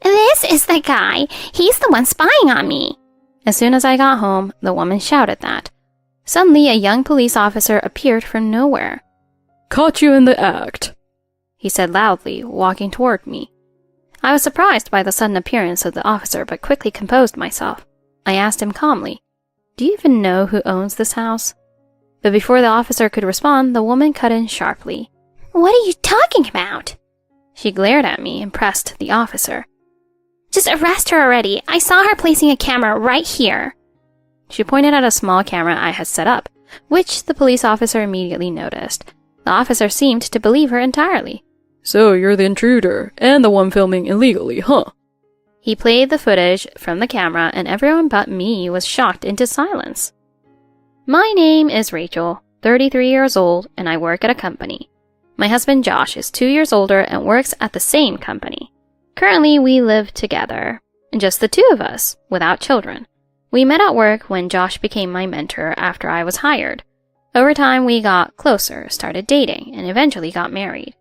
"This is the guy. He's the one spying on me." As soon as I got home, the woman shouted that. Suddenly, a young police officer appeared from nowhere. "Caught you in the act," he said loudly, walking toward me. I was surprised by the sudden appearance of the officer, but quickly composed myself. I asked him calmly, "Do you even know who owns this house?" But before the officer could respond, the woman cut in sharply. "What are you talking about?" She glared at me and pressed the officer. "Just arrest her already. I saw her placing a camera right here." She pointed at a small camera I had set up, which the police officer immediately noticed. The officer seemed to believe her entirely. "So you're the intruder, and the one filming illegally, huh?" He played the footage from the camera, and everyone but me was shocked into silence. "My name is Rachel, 33 years old, and I work at a company. My husband Josh is 2 years older and works at the same company. Currently, we live together, just the two of us, without children. We met at work when Josh became my mentor after I was hired. Over time, we got closer, started dating, and eventually got married.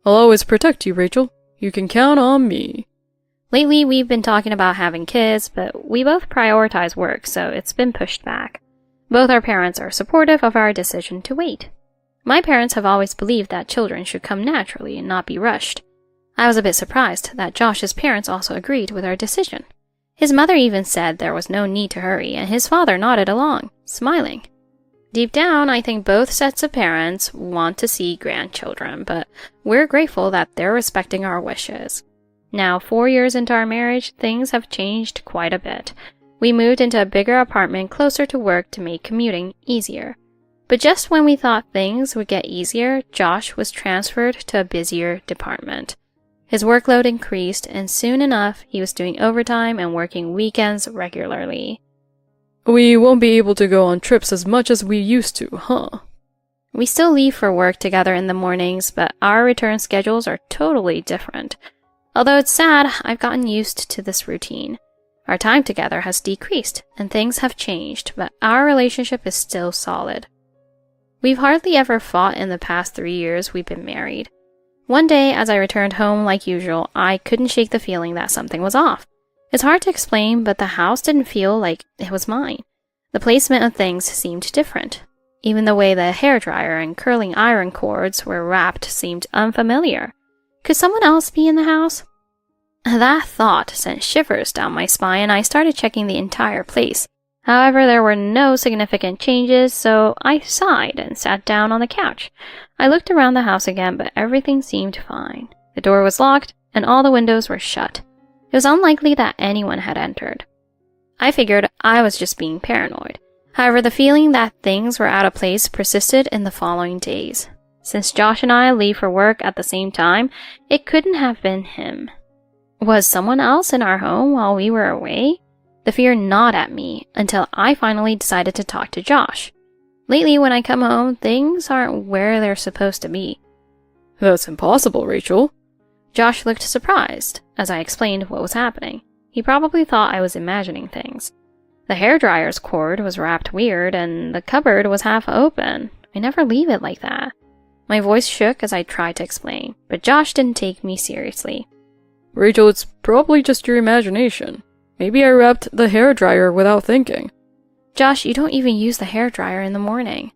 I'll always protect you, Rachel. You can count on me." Lately, we've been talking about having kids, but we both prioritize work, so it's been pushed back. Both our parents are supportive of our decision to wait. My parents have always believed that children should come naturally and not be rushed. I was a bit surprised that Josh's parents also agreed with our decision. His mother even said there was no need to hurry, and his father nodded along, smiling. Deep down, I think both sets of parents want to see grandchildren, but we're grateful that they're respecting our wishes. Now, 4 years into our marriage, things have changed quite a bit. We moved into a bigger apartment closer to work to make commuting easier. But just when we thought things would get easier, Josh was transferred to a busier department. His workload increased, and soon enough, he was doing overtime and working weekends regularly. "We won't be able to go on trips as much as we used to, huh?" We still leave for work together in the mornings, but our return schedules are totally different. Although it's sad, I've gotten used to this routine. Our time together has decreased, and things have changed, but our relationship is still solid. We've hardly ever fought in the past 3 years we've been married. One day, as I returned home like usual, I couldn't shake the feeling that something was off. It's hard to explain, but the house didn't feel like it was mine. The placement of things seemed different. Even the way the hairdryer and curling iron cords were wrapped seemed unfamiliar. Could someone else be in the house? That thought sent shivers down my spine, and I started checking the entire place. However, there were no significant changes, so I sighed and sat down on the couch. I looked around the house again, but everything seemed fine. The door was locked, and all the windows were shut. It was unlikely that anyone had entered. I figured I was just being paranoid. However, the feeling that things were out of place persisted in the following days. Since Josh and I leave for work at the same time, it couldn't have been him. Was someone else in our home while we were away? The fear gnawed at me until I finally decided to talk to Josh. Lately, when I come home, things aren't where they're supposed to be. "That's impossible, Rachel." Josh looked surprised as I explained what was happening. He probably thought I was imagining things. The hairdryer's cord was wrapped weird, and the cupboard was half open. I never leave it like that. My voice shook as I tried to explain, but Josh didn't take me seriously. "Rachel, it's probably just your imagination. Maybe I wrapped the hairdryer without thinking." "Josh, you don't even use the hairdryer in the morning."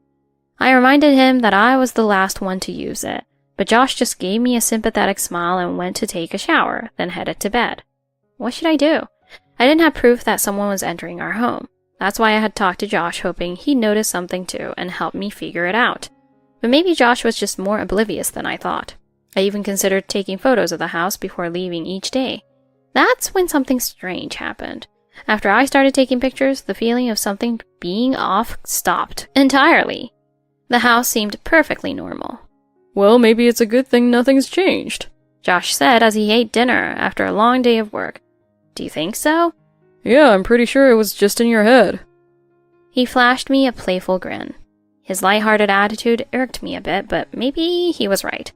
I reminded him that I was the last one to use it, but Josh just gave me a sympathetic smile and went to take a shower, then headed to bed. What should I do? I didn't have proof that someone was entering our home. That's why I had talked to Josh, hoping he'd notice something too and help me figure it out. But maybe Josh was just more oblivious than I thought. I even considered taking photos of the house before leaving each day. That's when something strange happened. After I started taking pictures, the feeling of something being off stopped entirely. The house seemed perfectly normal. "Well, maybe it's a good thing nothing's changed," Josh said as he ate dinner after a long day of work. "Do you think so?" "Yeah, I'm pretty sure it was just in your head." He flashed me a playful grin. His lighthearted attitude irked me a bit, but maybe he was right.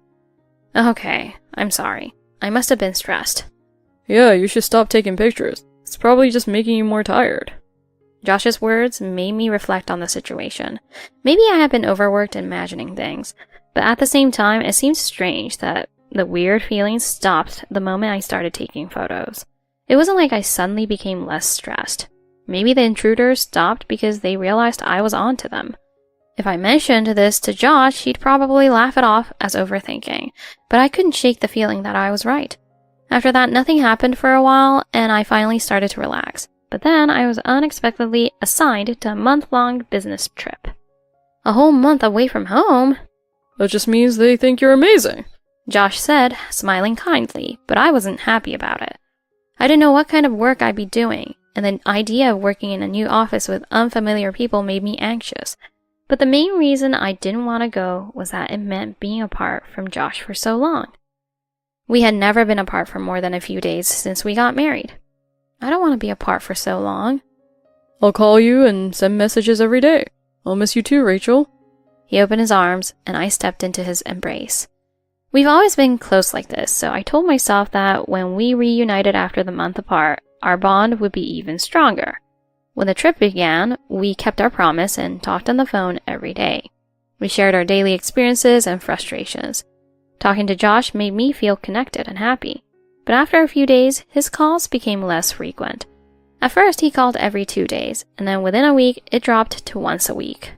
"Okay, I'm sorry. I must have been stressed." "Yeah, you should stop taking pictures. It's probably just making you more tired." Josh's words made me reflect on the situation. Maybe I had been overworked imagining things, but at the same time, it seemed strange that The weird feelings stopped the moment I started taking photos. It wasn't like I suddenly became less stressed. Maybe the intruders stopped because they realized I was onto them. If I mentioned this to Josh, he'd probably laugh it off as overthinking, but I couldn't shake the feeling that I was right. After that, nothing happened for a while, and I finally started to relax. But then I was unexpectedly assigned to a month-long business trip. A whole month away from home? That just means they think you're amazing, Josh said, smiling kindly, but I wasn't happy about it. I didn't know what kind of work I'd be doing, and the idea of working in a new office with unfamiliar people made me anxious. But the main reason I didn't want to go was that it meant being apart from Josh for so long. We had never been apart for more than a few days since we got married. I don't want to be apart for so long. I'll call you and send messages every day. I'll miss you too, Rachel. He opened his arms, and I stepped into his embrace. We've always been close like this, so I told myself that when we reunited after the month apart, our bond would be even stronger. When the trip began, we kept our promise and talked on the phone every day. We shared our daily experiences and frustrations. Talking to Josh made me feel connected and happy. But after a few days, his calls became less frequent. At first, he called every 2 days, and then within a week, it dropped to once a week.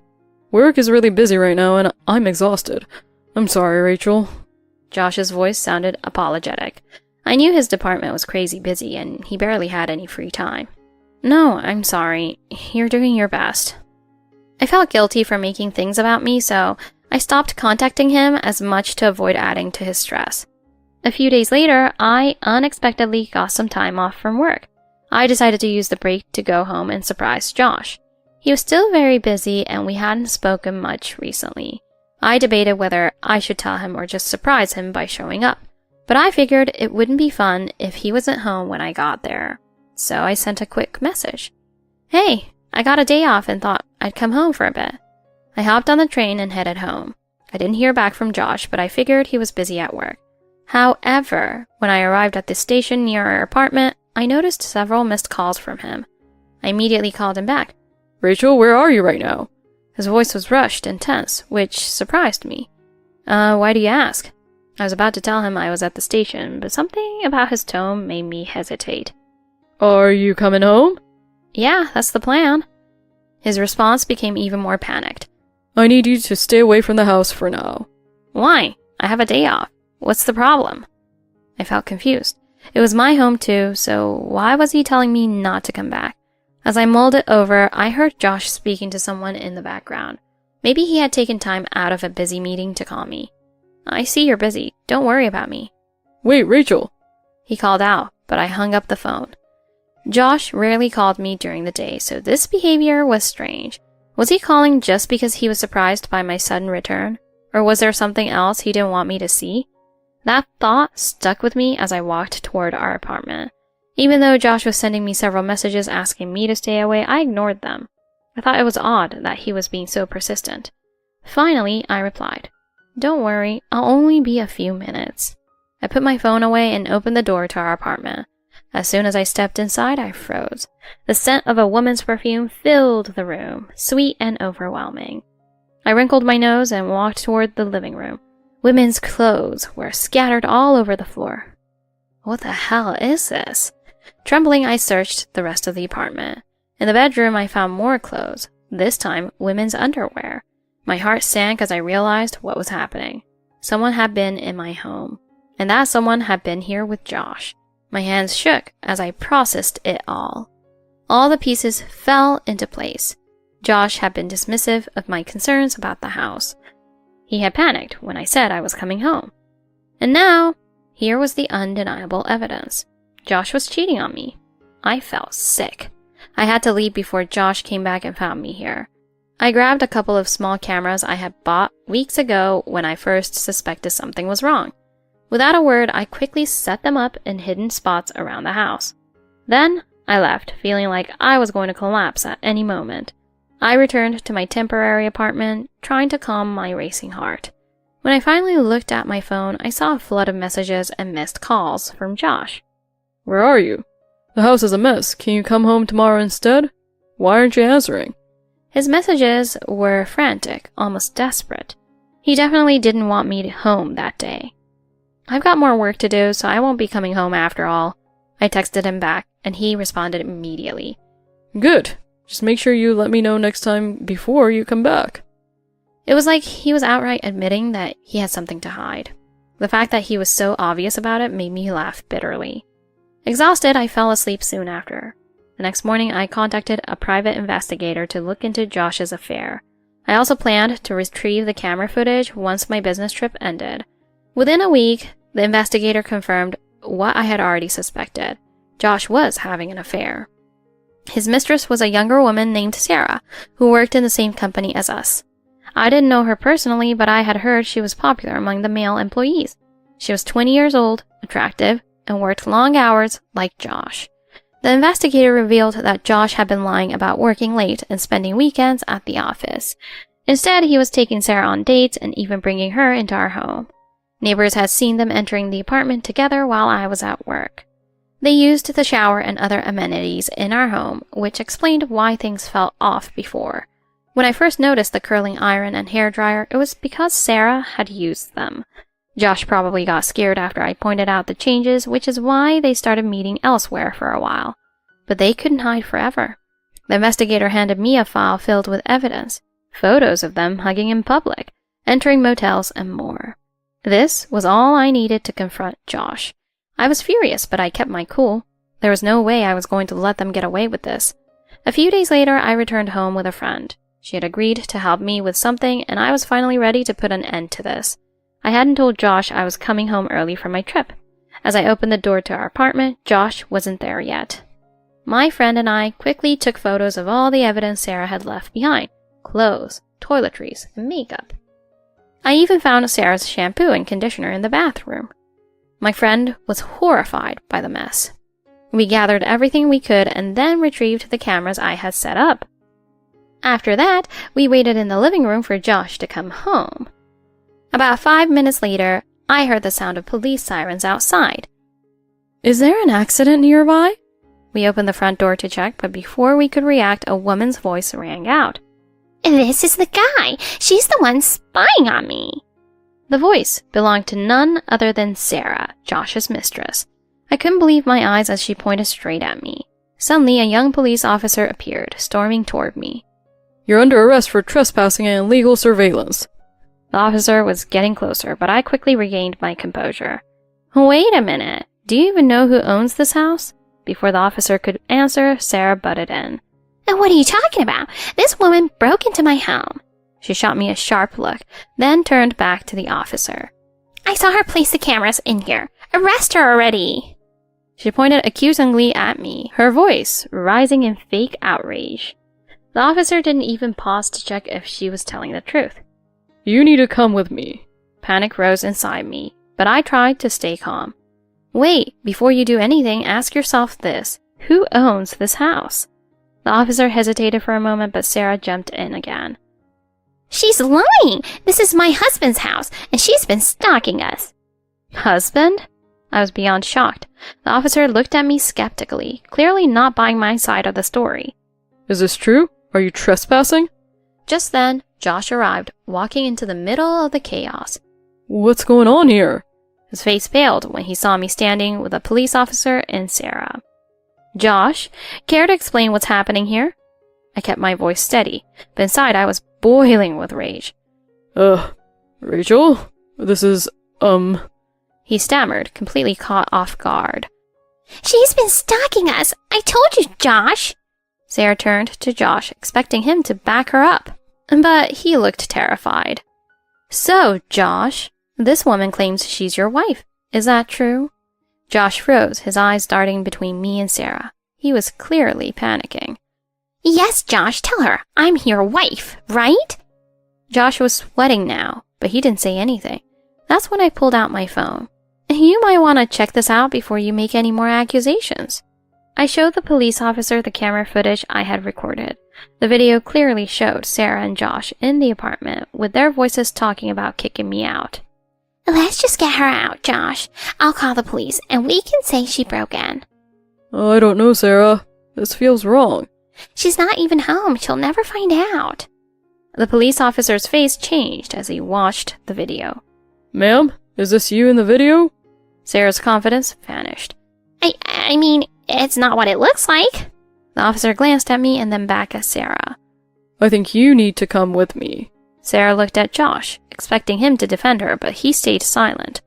Work is really busy right now, and I'm exhausted. I'm sorry, Rachel. Josh's voice sounded apologetic. I knew his department was crazy busy, and he barely had any free time. No, I'm sorry. You're doing your best. I felt guilty for making things about me, so I stopped contacting him as much to avoid adding to his stress. A few days later, I unexpectedly got some time off from work. I decided to use the break to go home and surprise Josh. He was still very busy, and we hadn't spoken much recently. I debated whether I should tell him or just surprise him by showing up, but I figured it wouldn't be fun if he wasn't home when I got there. So I sent a quick message. Hey, I got a day off and thought I'd come home for a bit. I hopped on the train and headed home. I didn't hear back from Josh, but I figured he was busy at work. However, when I arrived at the station near our apartment, I noticed several missed calls from him. I immediately called him back. Rachel, where are you right now? His voice was rushed and tense, which surprised me. Why do you ask? I was about to tell him I was at the station, but something about his tone made me hesitate. Are you coming home? Yeah, that's the plan. His response became even more panicked. I need you to stay away from the house for now. Why? I have a day off. What's the problem? I felt confused. It was my home too, so why was he telling me not to come back? As I mulled it over, I heard Josh speaking to someone in the background. Maybe he had taken time out of a busy meeting to call me. I see you're busy. Don't worry about me. Wait, Rachel. He called out, but I hung up the phone. Josh rarely called me during the day, so this behavior was strange. Was he calling just because he was surprised by my sudden return? Or was there something else he didn't want me to see? That thought stuck with me as I walked toward our apartment. Even though Josh was sending me several messages asking me to stay away, I ignored them. I thought it was odd that he was being so persistent. Finally, I replied, "Don't worry, I'll only be a few minutes." I put my phone away and opened the door to our apartment. As soon as I stepped inside, I froze. The scent of a woman's perfume filled the room, sweet and overwhelming. I wrinkled my nose and walked toward the living room. Women's clothes were scattered all over the floor. What the hell is this? Trembling, I searched the rest of the apartment. In the bedroom, I found more clothes, this time women's underwear. My heart sank as I realized what was happening. Someone had been in my home, and that someone had been here with Josh. My hands shook as I processed it all. All the pieces fell into place. Josh had been dismissive of my concerns about the house. He had panicked when I said I was coming home. And now, here was the undeniable evidence. Josh was cheating on me. I felt sick. I had to leave before Josh came back and found me here. I grabbed a couple of small cameras I had bought weeks ago when I first suspected something was wrong. Without a word, I quickly set them up in hidden spots around the house. Then, I left, feeling like I was going to collapse at any moment. I returned to my temporary apartment, trying to calm my racing heart. When I finally looked at my phone, I saw a flood of messages and missed calls from Josh. Where are you? The house is a mess. Can you come home tomorrow instead? Why aren't you answering? His messages were frantic, almost desperate. He definitely didn't want me home that day. I've got more work to do, so I won't be coming home after all. I texted him back, and he responded immediately. Good. Just make sure you let me know next time before you come back. It was like he was outright admitting that he had something to hide. The fact that he was so obvious about it made me laugh bitterly. Exhausted, I fell asleep soon after. The next morning, I contacted a private investigator to look into Josh's affair. I also planned to retrieve the camera footage once my business trip ended. Within a week, the investigator confirmed what I had already suspected. Josh was having an affair. His mistress was a younger woman named Sarah, who worked in the same company as us. I didn't know her personally, but I had heard she was popular among the male employees. She was 20 years old, attractive, and worked long hours like Josh. The investigator revealed that Josh had been lying about working late and spending weekends at the office. Instead, he was taking Sarah on dates and even bringing her into our home. Neighbors had seen them entering the apartment together while I was at work. They used the shower and other amenities in our home, which explained why things felt off before. When I first noticed the curling iron and hairdryer, it was because Sarah had used them. Josh probably got scared after I pointed out the changes, which is why they started meeting elsewhere for a while. But they couldn't hide forever. The investigator handed me a file filled with evidence, photos of them hugging in public, entering motels, and more. This was all I needed to confront Josh. I was furious, but I kept my cool. There was no way I was going to let them get away with this. A few days later, I returned home with a friend. She had agreed to help me with something, and I was finally ready to put an end to this. I hadn't told Josh I was coming home early from my trip. As I opened the door to our apartment, Josh wasn't there yet. My friend and I quickly took photos of all the evidence Sarah had left behind: clothes, toiletries, and makeup. I even found Sarah's shampoo and conditioner in the bathroom. My friend was horrified by the mess. We gathered everything we could and then retrieved the cameras I had set up. After that, we waited in the living room for Josh to come home. About 5 minutes later, I heard the sound of police sirens outside. Is there an accident nearby? We opened the front door to check, but before we could react, a woman's voice rang out. This is the guy. She's the one spying on me. The voice belonged to none other than Sarah, Josh's mistress. I couldn't believe my eyes as she pointed straight at me. Suddenly, a young police officer appeared, storming toward me. You're under arrest for trespassing and illegal surveillance. The officer was getting closer, but I quickly regained my composure. Wait a minute. Do you even know who owns this house? Before the officer could answer, Sarah butted in. What are you talking about? This woman broke into my home. She shot me a sharp look, then turned back to the officer. I saw her place the cameras in here. Arrest her already. She pointed accusingly at me, her voice rising in fake outrage. The officer didn't even pause to check if she was telling the truth. You need to come with me. Panic rose inside me, but I tried to stay calm. Wait, before you do anything, ask yourself this. Who owns this house? The officer hesitated for a moment, but Sarah jumped in again. She's lying! This is my husband's house, and she's been stalking us. Husband? I was beyond shocked. The officer looked at me skeptically, clearly not buying my side of the story. Is this true? Are you trespassing? Just then, Josh arrived, walking into the middle of the chaos. What's going on here? His face paled when he saw me standing with a police officer and Sarah. Josh, care to explain what's happening here? I kept my voice steady, but inside I was boiling with rage. Rachel? This is, He stammered, completely caught off guard. She's been stalking us. I told you, Josh. Sarah turned to Josh, expecting him to back her up, but he looked terrified. So, Josh, this woman claims she's your wife. Is that true? Josh froze, his eyes darting between me and Sarah. He was clearly panicking. Yes, Josh, tell her. I'm your wife, right? Josh was sweating now, but he didn't say anything. That's when I pulled out my phone. You might want to check this out before you make any more accusations. I showed the police officer the camera footage I had recorded. The video clearly showed Sarah and Josh in the apartment, with their voices talking about kicking me out. Let's just get her out, Josh. I'll call the police, and we can say she broke in. I don't know, Sarah. This feels wrong. She's not even home. She'll never find out. The police officer's face changed as he watched the video. Ma'am, is this you in the video? Sarah's confidence vanished. I mean, it's not what it looks like. The officer glanced at me and then back at Sarah. I think you need to come with me. Sarah looked at Josh, expecting him to defend her, but he stayed silent.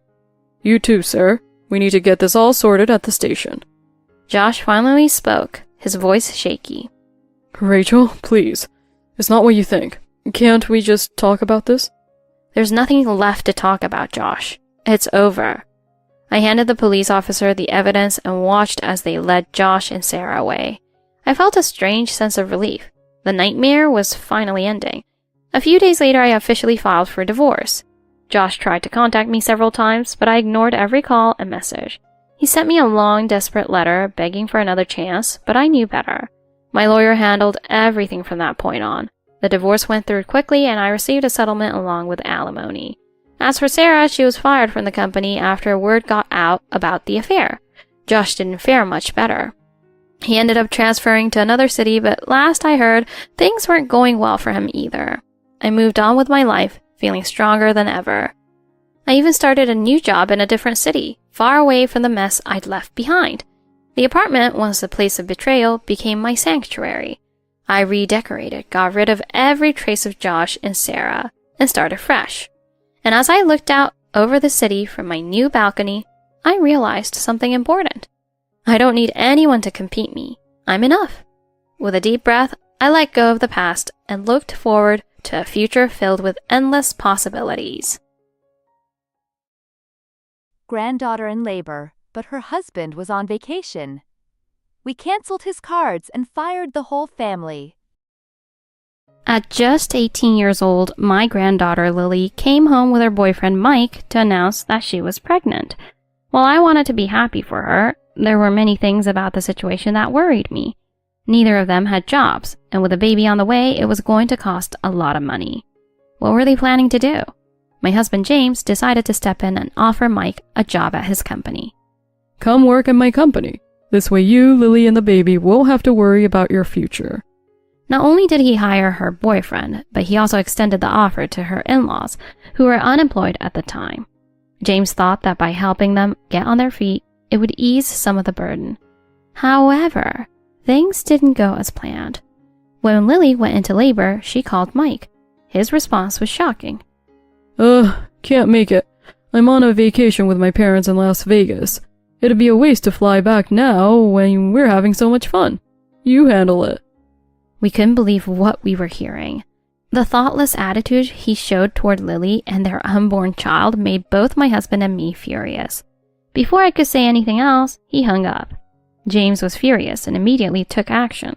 You too, sir. We need to get this all sorted at the station. Josh finally spoke, his voice shaky. Rachel, please. It's not what you think. Can't we just talk about this? There's nothing left to talk about, Josh. It's over. I handed the police officer the evidence and watched as they led Josh and Sarah away. I felt a strange sense of relief. The nightmare was finally ending. A few days later, I officially filed for divorce. Josh tried to contact me several times, but I ignored every call and message. He sent me a long, desperate letter begging for another chance, but I knew better. My lawyer handled everything from that point on. The divorce went through quickly, and I received a settlement along with alimony. As for Sarah, she was fired from the company after word got out about the affair. Josh didn't fare much better. He ended up transferring to another city, but last I heard, things weren't going well for him either. I moved on with my life, feeling stronger than ever. I even started a new job in a different city, far away from the mess I'd left behind. The apartment, once the place of betrayal, became my sanctuary. I redecorated, got rid of every trace of Josh and Sarah, and started fresh. And as I looked out over the city from my new balcony, I realized something important. I don't need anyone to compete me. I'm enough. With a deep breath, I let go of the past and looked forward to a future filled with endless possibilities. Granddaughter in labor, but her husband was on vacation. We canceled his cards and fired the whole family. At just 18 years old, my granddaughter Lily came home with her boyfriend Mike to announce that she was pregnant. While I wanted to be happy for her, there were many things about the situation that worried me. Neither of them had jobs, and with a baby on the way, it was going to cost a lot of money. What were they planning to do? My husband James decided to step in and offer Mike a job at his company. Come work at my company. This way you, Lily, and the baby won't have to worry about your future. Not only did he hire her boyfriend, but he also extended the offer to her in-laws, who were unemployed at the time. James thought that by helping them get on their feet, it would ease some of the burden. However, things didn't go as planned. When Lily went into labor, she called Mike. His response was shocking. Can't make it. I'm on a vacation with my parents in Las Vegas. It'd be a waste to fly back now when we're having so much fun. You handle it. We couldn't believe what we were hearing. The thoughtless attitude he showed toward Lily and their unborn child made both my husband and me furious. Before I could say anything else, he hung up. James was furious and immediately took action.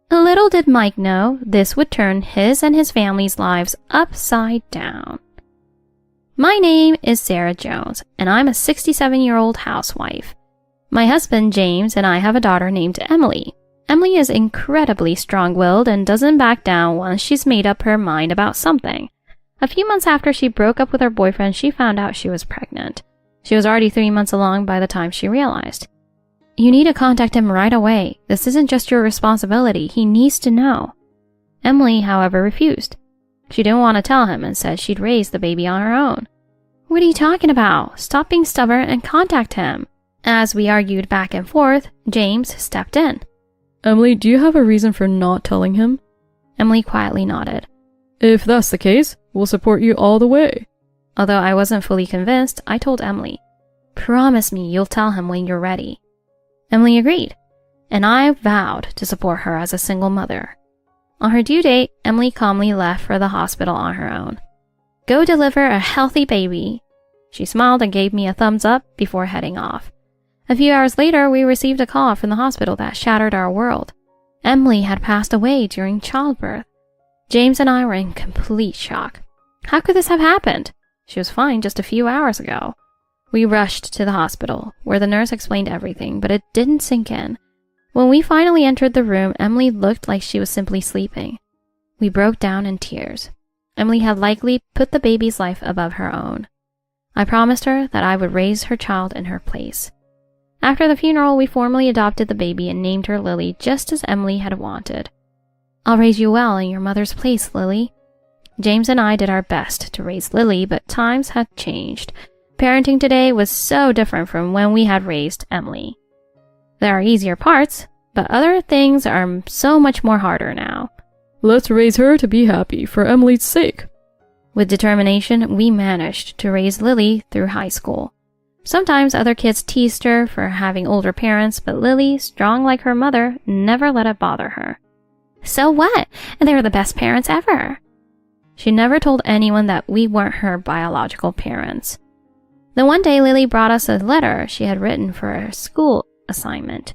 Little did Mike know this would turn his and his family's lives upside down. My name is Sarah Jones, and I'm a 67-year-old housewife. My husband, James, and I have a daughter named Emily. Emily is incredibly strong-willed and doesn't back down once she's made up her mind about something. A few months after she broke up with her boyfriend, she found out she was pregnant. She was already 3 months along by the time she realized. You need to contact him right away. This isn't just your responsibility. He needs to know. Emily, however, refused. She didn't want to tell him and said she'd raise the baby on her own. What are you talking about? Stop being stubborn and contact him. As we argued back and forth, James stepped in. Emily, do you have a reason for not telling him? Emily quietly nodded. If that's the case, we'll support you all the way. Although I wasn't fully convinced, I told Emily, "Promise me you'll tell him when you're ready." Emily agreed, and I vowed to support her as a single mother. On her due date, Emily calmly left for the hospital on her own. Go deliver a healthy baby. She smiled and gave me a thumbs up before heading off. A few hours later, we received a call from the hospital that shattered our world. Emily had passed away during childbirth. James and I were in complete shock. How could this have happened? She was fine just a few hours ago. We rushed to the hospital, where the nurse explained everything, but it didn't sink in. When we finally entered the room, Emily looked like she was simply sleeping. We broke down in tears. Emily had likely put the baby's life above her own. I promised her that I would raise her child in her place. After the funeral, we formally adopted the baby and named her Lily, just as Emily had wanted. I'll raise you well in your mother's place, Lily. James and I did our best to raise Lily, but times had changed. Parenting today was so different from when we had raised Emily. There are easier parts, but other things are so much more harder now. Let's raise her to be happy for Emily's sake. With determination, we managed to raise Lily through high school. Sometimes other kids teased her for having older parents, but Lily, strong like her mother, never let it bother her. So what? They were the best parents ever. She never told anyone that we weren't her biological parents. Then one day, Lily brought us a letter she had written for a school assignment.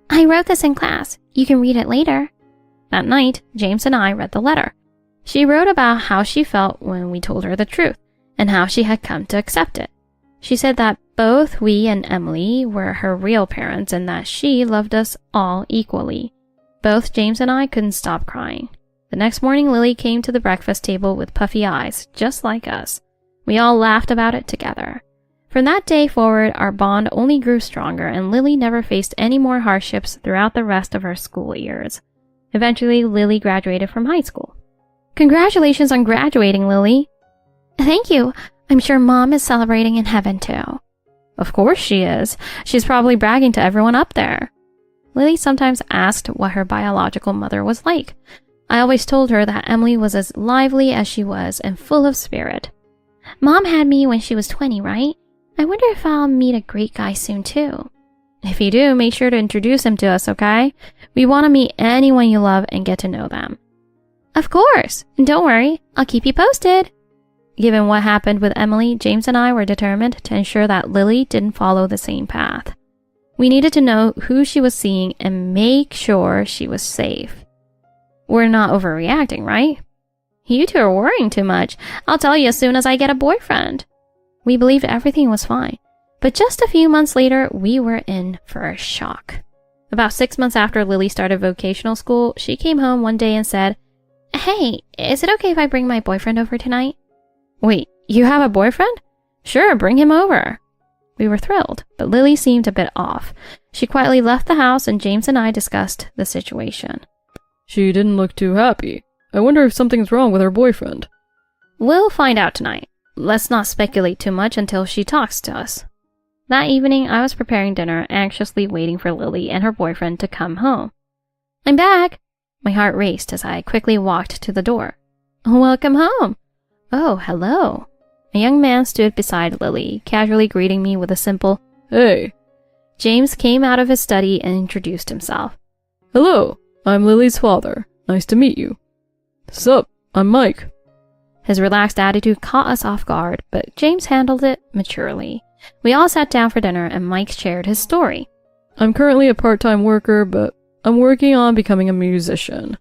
I wrote this in class. You can read it later. That night, James and I read the letter. She wrote about how she felt when we told her the truth, and how she had come to accept it. She said that both we and Emily were her real parents and that she loved us all equally. Both James and I couldn't stop crying. The next morning, Lily came to the breakfast table with puffy eyes, just like us. We all laughed about it together. From that day forward, our bond only grew stronger, and Lily never faced any more hardships throughout the rest of her school years. Eventually, Lily graduated from high school. Congratulations on graduating, Lily. Thank you. I'm sure Mom is celebrating in heaven too. Of course she is. She's probably bragging to everyone up there. Lily sometimes asked what her biological mother was like. I always told her that Emily was as lively as she was and full of spirit. Mom had me when she was 20, right? I wonder if I'll meet a great guy soon too. If you do, make sure to introduce him to us, okay? We want to meet anyone you love and get to know them. Of course. Don't worry. I'll keep you posted. Given what happened with Emily, James and I were determined to ensure that Lily didn't follow the same path. We needed to know who she was seeing and make sure she was safe. We're not overreacting, right? You two are worrying too much. I'll tell you as soon as I get a boyfriend. We believed everything was fine, but just a few months later, we were in for a shock. About 6 months after Lily started vocational school, she came home one day and said, Hey, is it okay if I bring my boyfriend over tonight? Wait, you have a boyfriend? Sure, bring him over. We were thrilled, but Lily seemed a bit off. She quietly left the house and James and I discussed the situation. She didn't look too happy. I wonder if something's wrong with her boyfriend. We'll find out tonight. Let's not speculate too much until she talks to us. That evening, I was preparing dinner, anxiously waiting for Lily and her boyfriend to come home. I'm back. My heart raced as I quickly walked to the door. Welcome home. Oh, hello. A young man stood beside Lily, casually greeting me with a simple, Hey. James came out of his study and introduced himself. Hello, I'm Lily's father. Nice to meet you. Sup, I'm Mike. His relaxed attitude caught us off guard, but James handled it maturely. We all sat down for dinner and Mike shared his story. I'm currently a part-time worker, but I'm working on becoming a musician.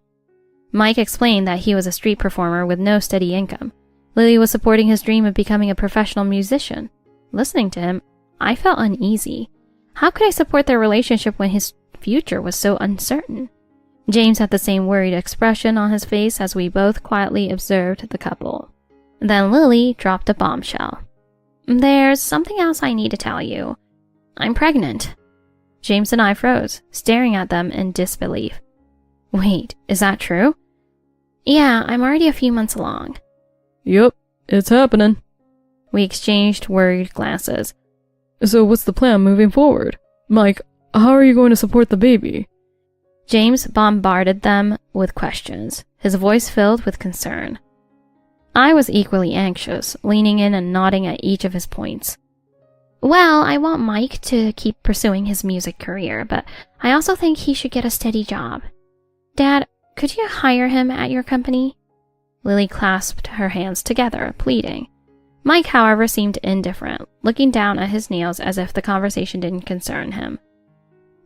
Mike explained that he was a street performer with no steady income. Lily was supporting his dream of becoming a professional musician. Listening to him, I felt uneasy. How could I support their relationship when his future was so uncertain? James had the same worried expression on his face as we both quietly observed the couple. Then Lily dropped a bombshell. There's something else I need to tell you. I'm pregnant. James and I froze, staring at them in disbelief. Wait, is that true? Yeah, I'm already a few months along. Yup, it's happening. We exchanged worried glances. So what's the plan moving forward? Mike, how are you going to support the baby? James bombarded them with questions, his voice filled with concern. I was equally anxious, leaning in and nodding at each of his points. Well, I want Mike to keep pursuing his music career, but I also think he should get a steady job. Dad, could you hire him at your company? Lily clasped her hands together, pleading. Mike, however, seemed indifferent, looking down at his nails as if the conversation didn't concern him.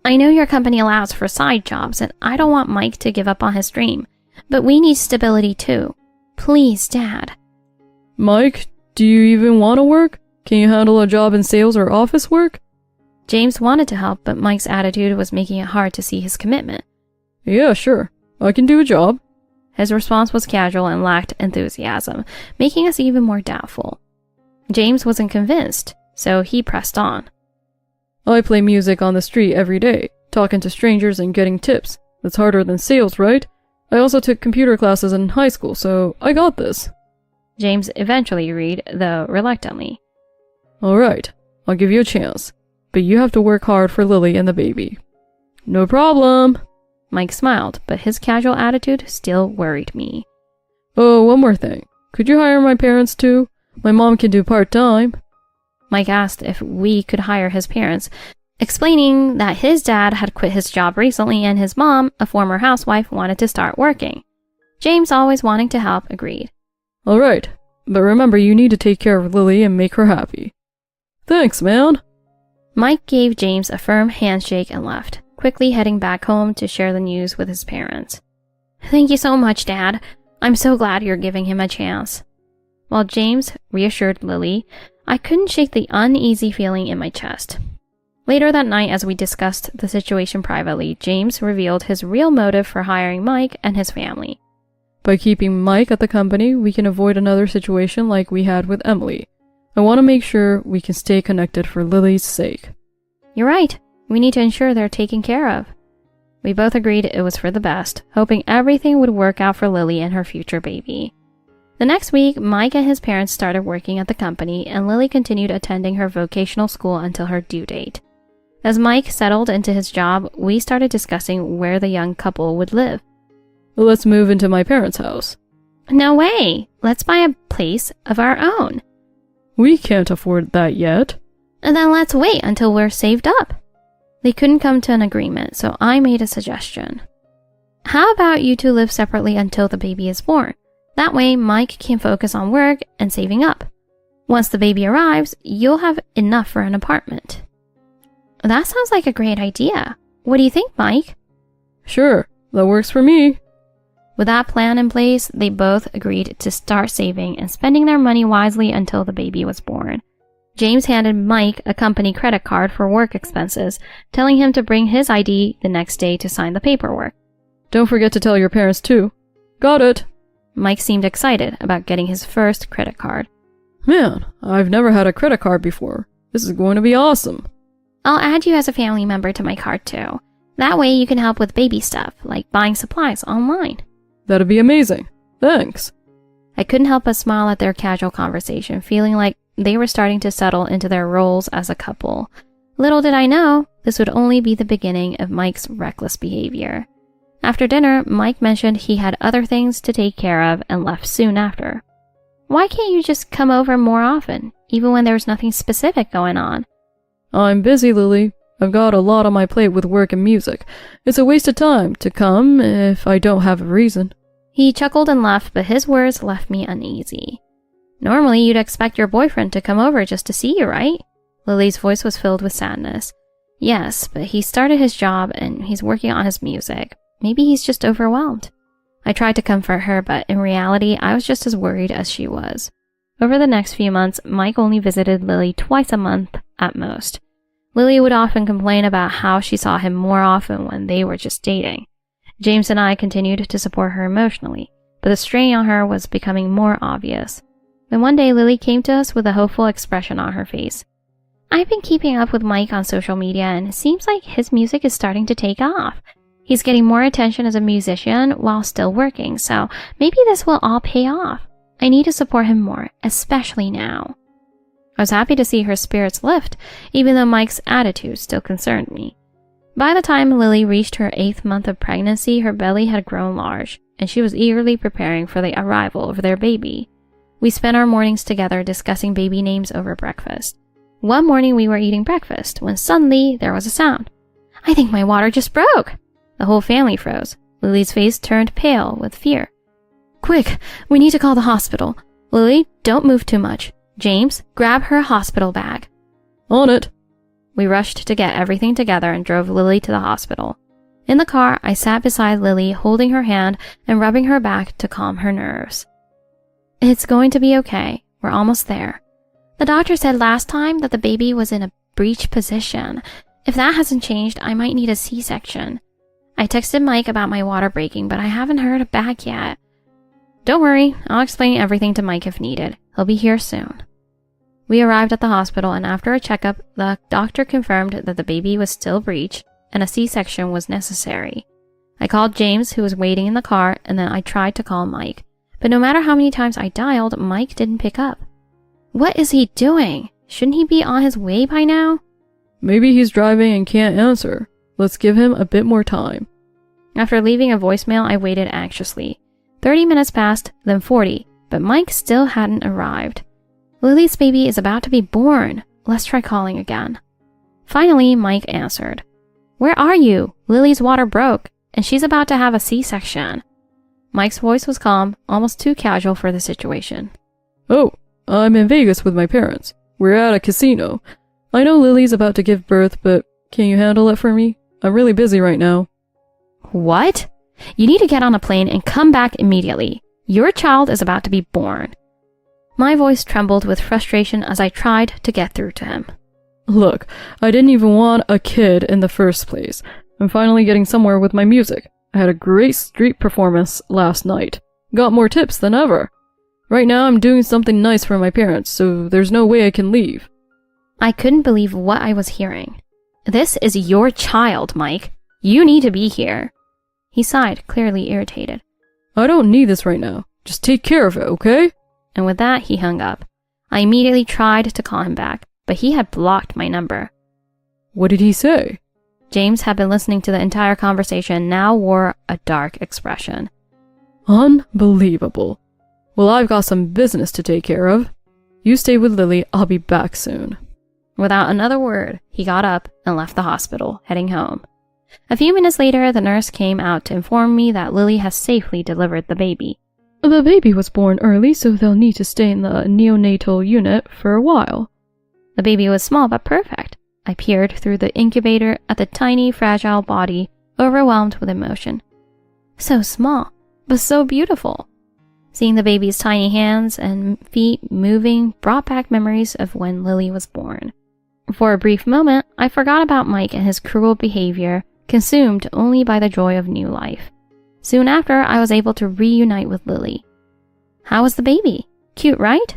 I know your company allows for side jobs, and I don't want Mike to give up on his dream, but we need stability too. Please, Dad. Mike, do you even want to work? Can you handle a job in sales or office work? James wanted to help, but Mike's attitude was making it hard to see his commitment. Yeah, sure. I can do a job. His response was casual and lacked enthusiasm, making us even more doubtful. James wasn't convinced, so he pressed on. I play music on the street every day, talking to strangers and getting tips. That's harder than sales, right? I also took computer classes in high school, so I got this. James eventually agreed, though reluctantly. Alright, I'll give you a chance, but you have to work hard for Lily and the baby. No problem. Mike smiled, but his casual attitude still worried me. Oh, one more thing. Could you hire my parents too? My mom can do part-time. Mike asked if we could hire his parents, explaining that his dad had quit his job recently and his mom, a former housewife, wanted to start working. James, always wanting to help, agreed. Alright, but remember you need to take care of Lily and make her happy. Thanks, man. Mike gave James a firm handshake and left, quickly heading back home to share the news with his parents. Thank you so much, Dad. I'm so glad you're giving him a chance. While James reassured Lily, I couldn't shake the uneasy feeling in my chest. Later that night, as we discussed the situation privately, James revealed his real motive for hiring Mike and his family. By keeping Mike at the company, we can avoid another situation like we had with Emily. I want to make sure we can stay connected for Lily's sake. You're right. We need to ensure they're taken care of. We both agreed it was for the best, hoping everything would work out for Lily and her future baby. The next week, Mike and his parents started working at the company, and Lily continued attending her vocational school until her due date. As Mike settled into his job, we started discussing where the young couple would live. Let's move into my parents' house. No way! Let's buy a place of our own. We can't afford that yet. And then let's wait until we're saved up. They couldn't come to an agreement, so I made a suggestion. How about you two live separately until the baby is born? That way, Mike can focus on work and saving up. Once the baby arrives, you'll have enough for an apartment. That sounds like a great idea. What do you think, Mike? Sure, that works for me. With that plan in place, they both agreed to start saving and spending their money wisely until the baby was born. James handed Mike a company credit card for work expenses, telling him to bring his ID the next day to sign the paperwork. Don't forget to tell your parents too. Got it. Mike seemed excited about getting his first credit card. Man, I've never had a credit card before. This is going to be awesome. I'll add you as a family member to my card too. That way you can help with baby stuff, like buying supplies online. That'd be amazing. Thanks. I couldn't help but smile at their casual conversation, feeling like they were starting to settle into their roles as a couple. Little did I know, this would only be the beginning of Mike's reckless behavior. After dinner, Mike mentioned he had other things to take care of and left soon after. Why can't you just come over more often, even when there's nothing specific going on? I'm busy, Lily. I've got a lot on my plate with work and music. It's a waste of time to come if I don't have a reason. He chuckled and laughed, but his words left me uneasy. Normally, you'd expect your boyfriend to come over just to see you, right? Lily's voice was filled with sadness. Yes, but he started his job and he's working on his music. Maybe he's just overwhelmed. I tried to comfort her, but in reality, I was just as worried as she was. Over the next few months, Mike only visited Lily twice a month at most. Lily would often complain about how she saw him more often when they were just dating. James and I continued to support her emotionally, but the strain on her was becoming more obvious. Then one day, Lily came to us with a hopeful expression on her face. I've been keeping up with Mike on social media and it seems like his music is starting to take off. He's getting more attention as a musician while still working, so maybe this will all pay off. I need to support him more, especially now. I was happy to see her spirits lift, even though Mike's attitude still concerned me. By the time Lily reached her 8th month of pregnancy, her belly had grown large, and she was eagerly preparing for the arrival of their baby. We spent our mornings together discussing baby names over breakfast. One morning we were eating breakfast when suddenly there was a sound. I think my water just broke! The whole family froze. Lily's face turned pale with fear. Quick, we need to call the hospital. Lily, don't move too much. James, grab her hospital bag. On it. We rushed to get everything together and drove Lily to the hospital. In the car, I sat beside Lily, holding her hand and rubbing her back to calm her nerves. It's going to be okay. We're almost there. The doctor said last time that the baby was in a breech position. If that hasn't changed, I might need a C-section. I texted Mike about my water breaking, but I haven't heard back yet. Don't worry, I'll explain everything to Mike if needed. He'll be here soon. We arrived at the hospital, and after a checkup, the doctor confirmed that the baby was still breech and a C-section was necessary. I called James, who was waiting in the car, and then I tried to call Mike. But no matter how many times I dialed, Mike didn't pick up. What is he doing? Shouldn't he be on his way by now? Maybe he's driving and can't answer. Let's give him a bit more time. After leaving a voicemail, I waited anxiously. 30 minutes passed, then 40, but Mike still hadn't arrived. Lily's baby is about to be born. Let's try calling again. Finally, Mike answered. Where are you? Lily's water broke, and she's about to have a C-section. Mike's voice was calm, almost too casual for the situation. Oh, I'm in Vegas with my parents. We're at a casino. I know Lily's about to give birth, but can you handle it for me? I'm really busy right now. What? You need to get on a plane and come back immediately. Your child is about to be born. My voice trembled with frustration as I tried to get through to him. Look, I didn't even want a kid in the first place. I'm finally getting somewhere with my music. I had a great street performance last night. Got more tips than ever. Right now I'm doing something nice for my parents, so there's no way I can leave. I couldn't believe what I was hearing. This is your child, Mike. You need to be here. He sighed, clearly irritated. I don't need this right now. Just take care of it, okay? And with that, he hung up. I immediately tried to call him back, but he had blocked my number. What did he say? James had been listening to the entire conversation and now wore a dark expression. Unbelievable. Well, I've got some business to take care of. You stay with Lily, I'll be back soon. Without another word, he got up and left the hospital, heading home. A few minutes later, the nurse came out to inform me that Lily has safely delivered the baby. The baby was born early, so they'll need to stay in the neonatal unit for a while. The baby was small but perfect. I peered through the incubator at the tiny, fragile body, overwhelmed with emotion. So small, but so beautiful. Seeing the baby's tiny hands and feet moving brought back memories of when Lily was born. For a brief moment, I forgot about Mike and his cruel behavior, consumed only by the joy of new life. Soon after, I was able to reunite with Lily. How was the baby? Cute, right?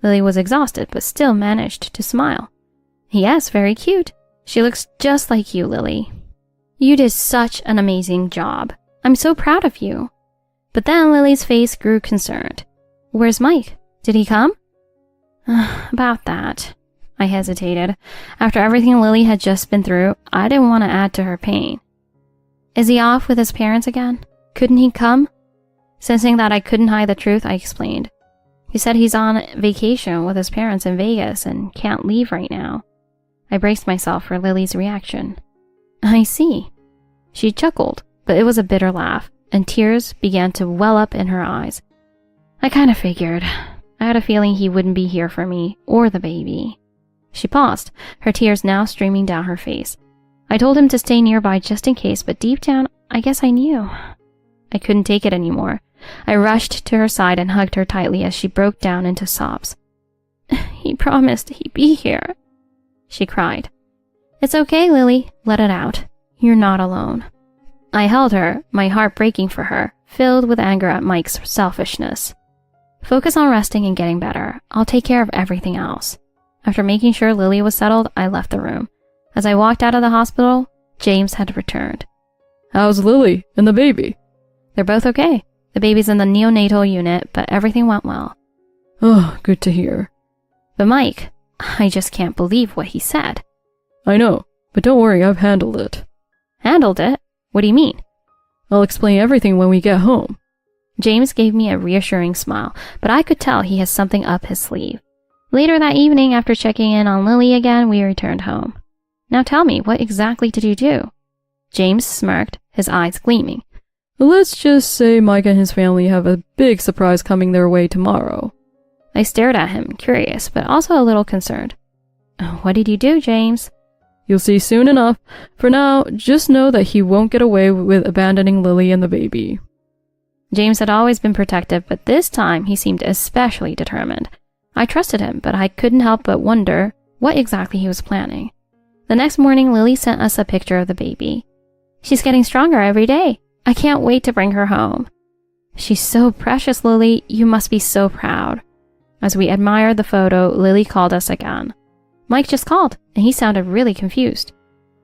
Lily was exhausted, but still managed to smile. Yes, very cute. She looks just like you, Lily. You did such an amazing job. I'm so proud of you. But then Lily's face grew concerned. Where's Mike? Did he come? About that. I hesitated. After everything Lily had just been through, I didn't want to add to her pain. Is he off with his parents again? Couldn't he come? Sensing that I couldn't hide the truth, I explained. He said he's on vacation with his parents in Vegas and can't leave right now. I braced myself for Lily's reaction. I see. She chuckled, but it was a bitter laugh, and tears began to well up in her eyes. I kind of figured. I had a feeling he wouldn't be here for me, or the baby. She paused, her tears now streaming down her face. I told him to stay nearby just in case, but deep down, I guess I knew. I couldn't take it anymore. I rushed to her side and hugged her tightly as she broke down into sobs. He promised he'd be here, she cried. It's okay, Lily. Let it out. You're not alone. I held her, my heart breaking for her, filled with anger at Mike's selfishness. Focus on resting and getting better. I'll take care of everything else. After making sure Lily was settled, I left the room. As I walked out of the hospital, James had returned. How's Lily and the baby? They're both okay. The baby's in the neonatal unit, but everything went well. Oh, good to hear. But Mike, I just can't believe what he said. I know, but don't worry, I've handled it. Handled it? What do you mean? I'll explain everything when we get home. James gave me a reassuring smile, but I could tell he has something up his sleeve. Later that evening, after checking in on Lily again, we returned home. Now tell me, what exactly did you do? James smirked, his eyes gleaming. Let's just say Mike and his family have a big surprise coming their way tomorrow. I stared at him, curious, but also a little concerned. What did you do, James? You'll see soon enough. For now, just know that he won't get away with abandoning Lily and the baby. James had always been protective, but this time he seemed especially determined. I trusted him, but I couldn't help but wonder what exactly he was planning. The next morning, Lily sent us a picture of the baby. She's getting stronger every day. I can't wait to bring her home. She's so precious, Lily. You must be so proud. As we admired the photo, Lily called us again. Mike just called, and he sounded really confused.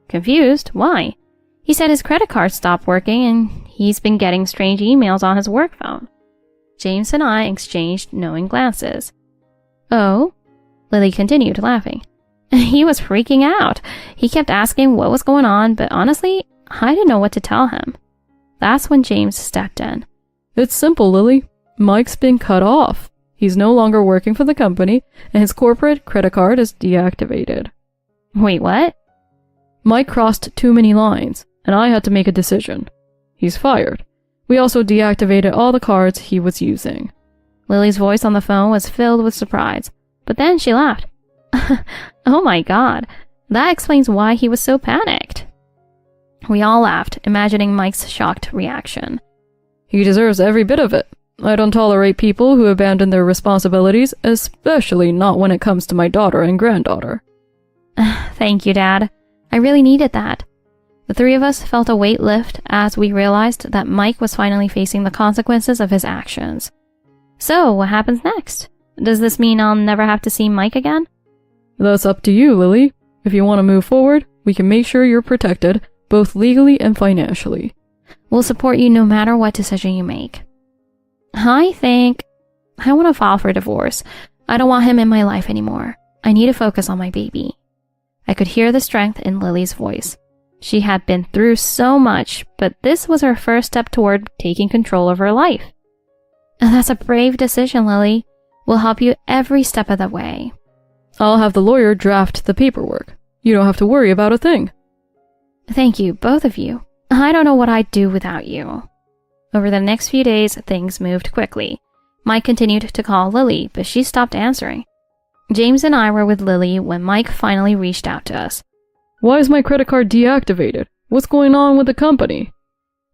Confused? Why? He said his credit card stopped working, and he's been getting strange emails on his work phone. James and I exchanged knowing glances. Oh? Lily continued laughing. He was freaking out. He kept asking what was going on, but honestly, I didn't know what to tell him. That's when James stepped in. It's simple, Lily. Mike's been cut off. He's no longer working for the company, and his corporate credit card is deactivated. Wait, what? Mike crossed too many lines, and I had to make a decision. He's fired. We also deactivated all the cards he was using. Lily's voice on the phone was filled with surprise, but then she laughed. Oh my god, that explains why he was so panicked. We all laughed, imagining Mike's shocked reaction. He deserves every bit of it. I don't tolerate people who abandon their responsibilities, especially not when it comes to my daughter and granddaughter. Thank you, Dad. I really needed that. The three of us felt a weight lift as we realized that Mike was finally facing the consequences of his actions. So, what happens next? Does this mean I'll never have to see Mike again? That's up to you, Lily. If you want to move forward, we can make sure you're protected, both legally and financially. We'll support you no matter what decision you make. I think I want to file for divorce. I don't want him in my life anymore. I need to focus on my baby. I could hear the strength in Lily's voice. She had been through so much, but this was her first step toward taking control of her life. And that's a brave decision, Lily. We'll help you every step of the way. I'll have the lawyer draft the paperwork. You don't have to worry about a thing. Thank you, both of you. I don't know what I'd do without you. Over the next few days, things moved quickly. Mike continued to call Lily, but she stopped answering. James and I were with Lily when Mike finally reached out to us. Why is my credit card deactivated? What's going on with the company?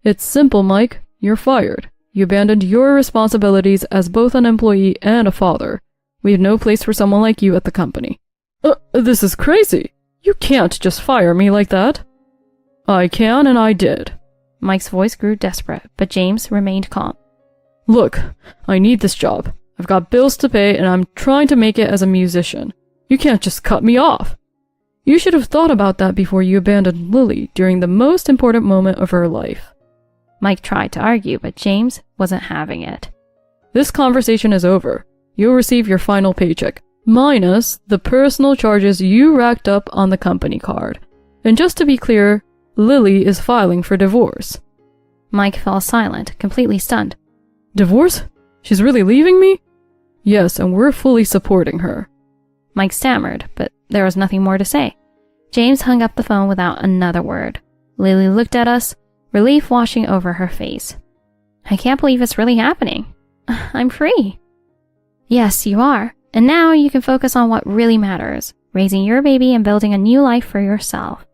It's simple, Mike. You're fired. You abandoned your responsibilities as both an employee and a father. We have no place for someone like you at the company. This is crazy. You can't just fire me like that. I can, and I did. Mike's voice grew desperate, but James remained calm. Look, I need this job. I've got bills to pay, and I'm trying to make it as a musician. You can't just cut me off. You should have thought about that before you abandoned Lily during the most important moment of her life. Mike tried to argue, but James wasn't having it. This conversation is over. You'll receive your final paycheck, minus the personal charges you racked up on the company card. And just to be clear, Lily is filing for divorce. Mike fell silent, completely stunned. Divorce? She's really leaving me? Yes, and we're fully supporting her. Mike stammered, but there was nothing more to say. James hung up the phone without another word. Lily looked at us, relief washing over her face. I can't believe it's really happening. I'm free. Yes, you are. And now you can focus on what really matters, raising your baby and building a new life for yourself.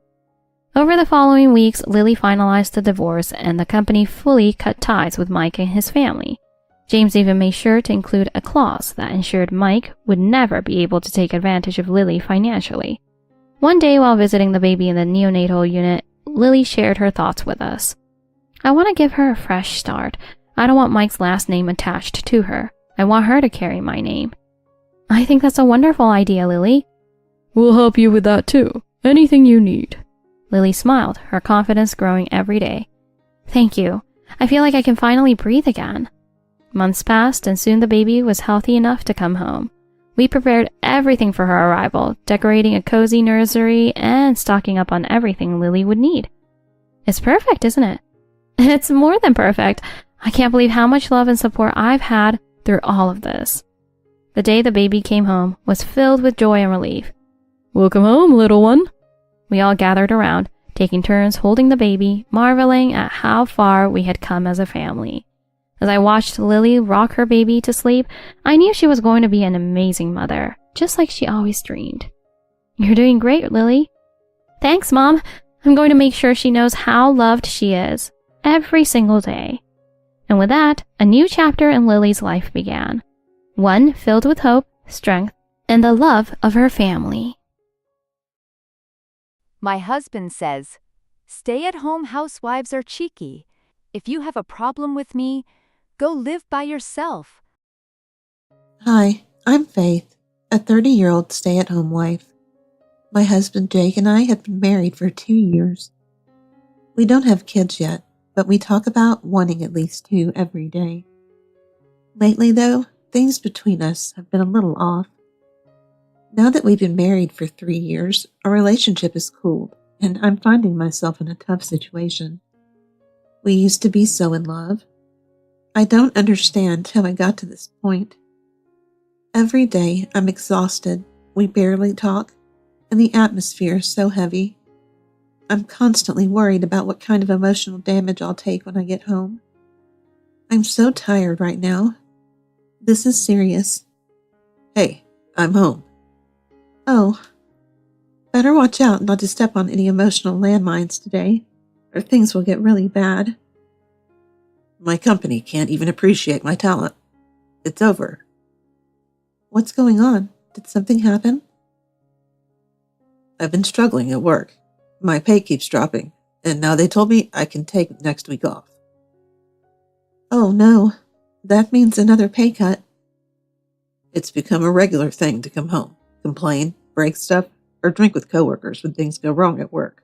Over the following weeks, Lily finalized the divorce and the company fully cut ties with Mike and his family. James even made sure to include a clause that ensured Mike would never be able to take advantage of Lily financially. One day while visiting the baby in the neonatal unit, Lily shared her thoughts with us. I want to give her a fresh start. I don't want Mike's last name attached to her. I want her to carry my name. I think that's a wonderful idea, Lily. We'll help you with that too. Anything you need. Lily smiled, her confidence growing every day. Thank you. I feel like I can finally breathe again. Months passed, and soon the baby was healthy enough to come home. We prepared everything for her arrival, decorating a cozy nursery and stocking up on everything Lily would need. It's perfect, isn't it? It's more than perfect. I can't believe how much love and support I've had through all of this. The day the baby came home was filled with joy and relief. Welcome home, little one. We all gathered around, taking turns holding the baby, marveling at how far we had come as a family. As I watched Lily rock her baby to sleep, I knew she was going to be an amazing mother, just like she always dreamed. You're doing great, Lily. Thanks, Mom. I'm going to make sure she knows how loved she is, every single day. And with that, a new chapter in Lily's life began. One filled with hope, strength, and the love of her family. My husband says, stay-at-home housewives are cheeky. If you have a problem with me, go live by yourself. Hi, I'm Faith, a 30-year-old stay-at-home wife. My husband Jake and I have been married for 2 years. We don't have kids yet, but we talk about wanting at least 2 every day. Lately, though, things between us have been a little off. Now that we've been married for 3 years, our relationship has cooled, and I'm finding myself in a tough situation. We used to be so in love. I don't understand how I got to this point. Every day I'm exhausted, we barely talk, and the atmosphere is so heavy. I'm constantly worried about what kind of emotional damage I'll take when I get home. I'm so tired right now. This is serious. Hey, I'm home. Oh, better watch out not to step on any emotional landmines today, or things will get really bad. My company can't even appreciate my talent. It's over. What's going on? Did something happen? I've been struggling at work. My pay keeps dropping, and now they told me I can take next week off. Oh no, that means another pay cut. It's become a regular thing to come home, complain, break stuff, or drink with coworkers when things go wrong at work.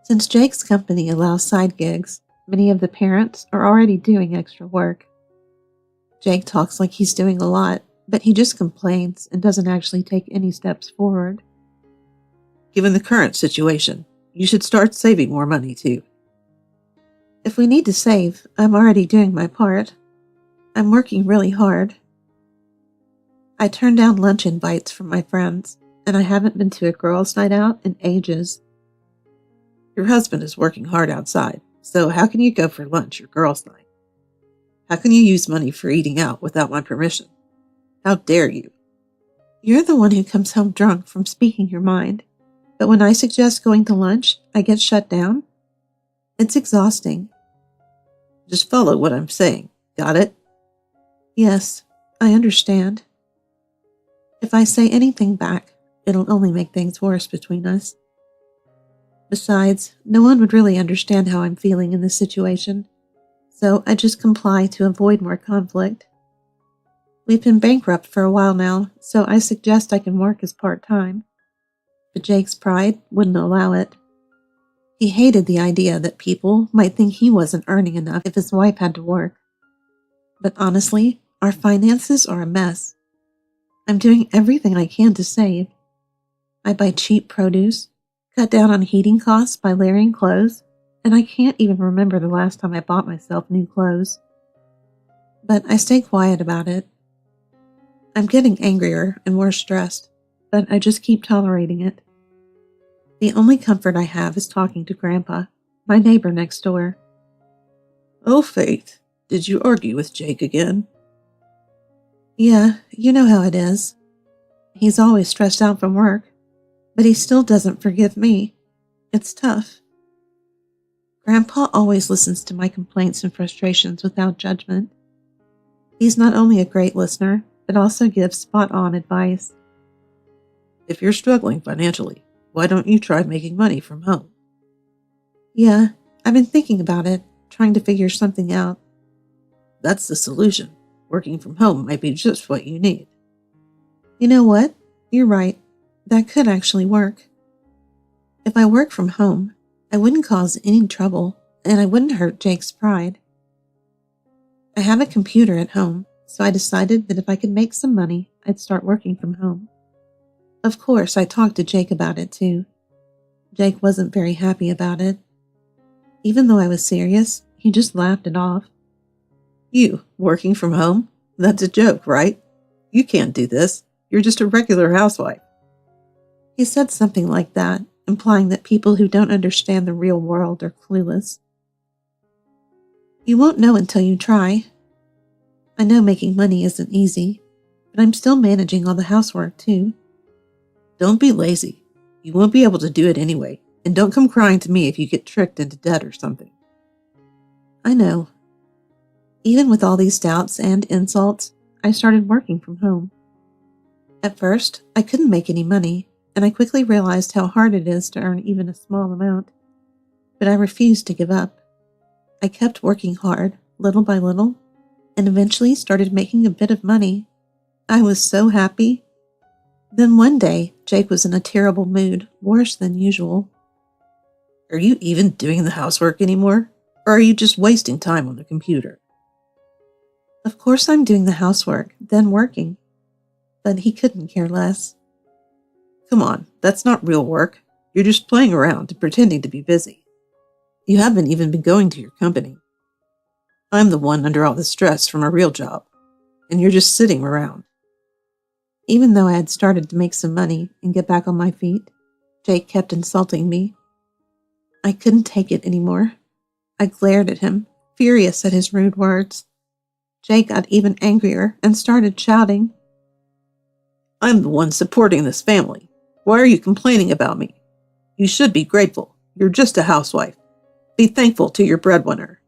Since Jake's company allows side gigs, many of the parents are already doing extra work. Jake talks like he's doing a lot, but he just complains and doesn't actually take any steps forward. Given the current situation, you should start saving more money too. If we need to save, I'm already doing my part. I'm working really hard. I turned down lunch invites from my friends, and I haven't been to a girls' night out in ages. Your husband is working hard outside, so how can you go for lunch or girls' night? How can you use money for eating out without my permission? How dare you? You're the one who comes home drunk from speaking your mind, but when I suggest going to lunch, I get shut down. It's exhausting. Just follow what I'm saying. Got it? Yes, I understand. If I say anything back, it'll only make things worse between us. Besides, no one would really understand how I'm feeling in this situation, so I just comply to avoid more conflict. We've been bankrupt for a while now, so I suggest I can work as part-time. But Jake's pride wouldn't allow it. He hated the idea that people might think he wasn't earning enough if his wife had to work. But honestly, our finances are a mess. I'm doing everything I can to save. I buy cheap produce, cut down on heating costs by layering clothes, and I can't even remember the last time I bought myself new clothes. But I stay quiet about it. I'm getting angrier and more stressed, but I just keep tolerating it. The only comfort I have is talking to Grandpa, my neighbor next door. Oh, Faith, did you argue with Jake again? Yeah, you know how it is. He's always stressed out from work, but he still doesn't forgive me. It's tough. Grandpa always listens to my complaints and frustrations without judgment. He's not only a great listener, but also gives spot-on advice. If you're struggling financially, why don't you try making money from home? Yeah, I've been thinking about it, trying to figure something out. That's the solution. Working from home might be just what you need. You know what? You're right. That could actually work. If I work from home, I wouldn't cause any trouble, and I wouldn't hurt Jake's pride. I have a computer at home, so I decided that if I could make some money, I'd start working from home. Of course, I talked to Jake about it too. Jake wasn't very happy about it. Even though I was serious, he just laughed it off. You, working from home? That's a joke, right? You can't do this. You're just a regular housewife. He said something like that, implying that people who don't understand the real world are clueless. You won't know until you try. I know making money isn't easy, but I'm still managing all the housework too. Don't be lazy. You won't be able to do it anyway, and don't come crying to me if you get tricked into debt or something. I know. Even with all these doubts and insults, I started working from home. At first, I couldn't make any money, and I quickly realized how hard it is to earn even a small amount. But I refused to give up. I kept working hard, little by little, and eventually started making a bit of money. I was so happy. Then one day, Jake was in a terrible mood, worse than usual. Are you even doing the housework anymore? Or are you just wasting time on the computer? Of course I'm doing the housework, then working. But he couldn't care less. Come on, that's not real work. You're just playing around and pretending to be busy. You haven't even been going to your company. I'm the one under all the stress from a real job, and you're just sitting around. Even though I had started to make some money and get back on my feet, Jake kept insulting me. I couldn't take it anymore. I glared at him, furious at his rude words. Jake got even angrier and started shouting. I'm the one supporting this family. Why are you complaining about me? You should be grateful. You're just a housewife. Be thankful to your breadwinner.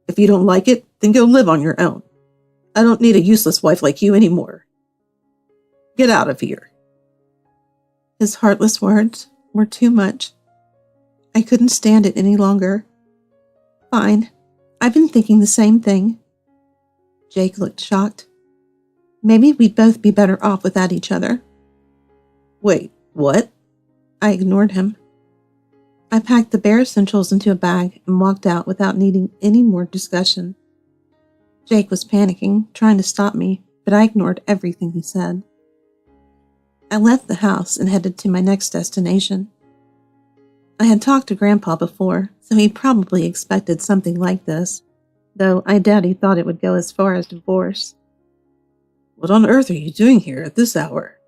If you don't like it, then go live on your own. I don't need a useless wife like you anymore. Get out of here. His heartless words were too much. I couldn't stand it any longer. Fine. I've been thinking the same thing. Jake looked shocked. Maybe we'd both be better off without each other. Wait, what? I ignored him. I packed the bare essentials into a bag and walked out without needing any more discussion. Jake was panicking, trying to stop me, but I ignored everything he said. I left the house and headed to my next destination. I had talked to Grandpa before, so he probably expected something like this, though I doubt he thought it would go as far as divorce. What on earth are you doing here at this hour?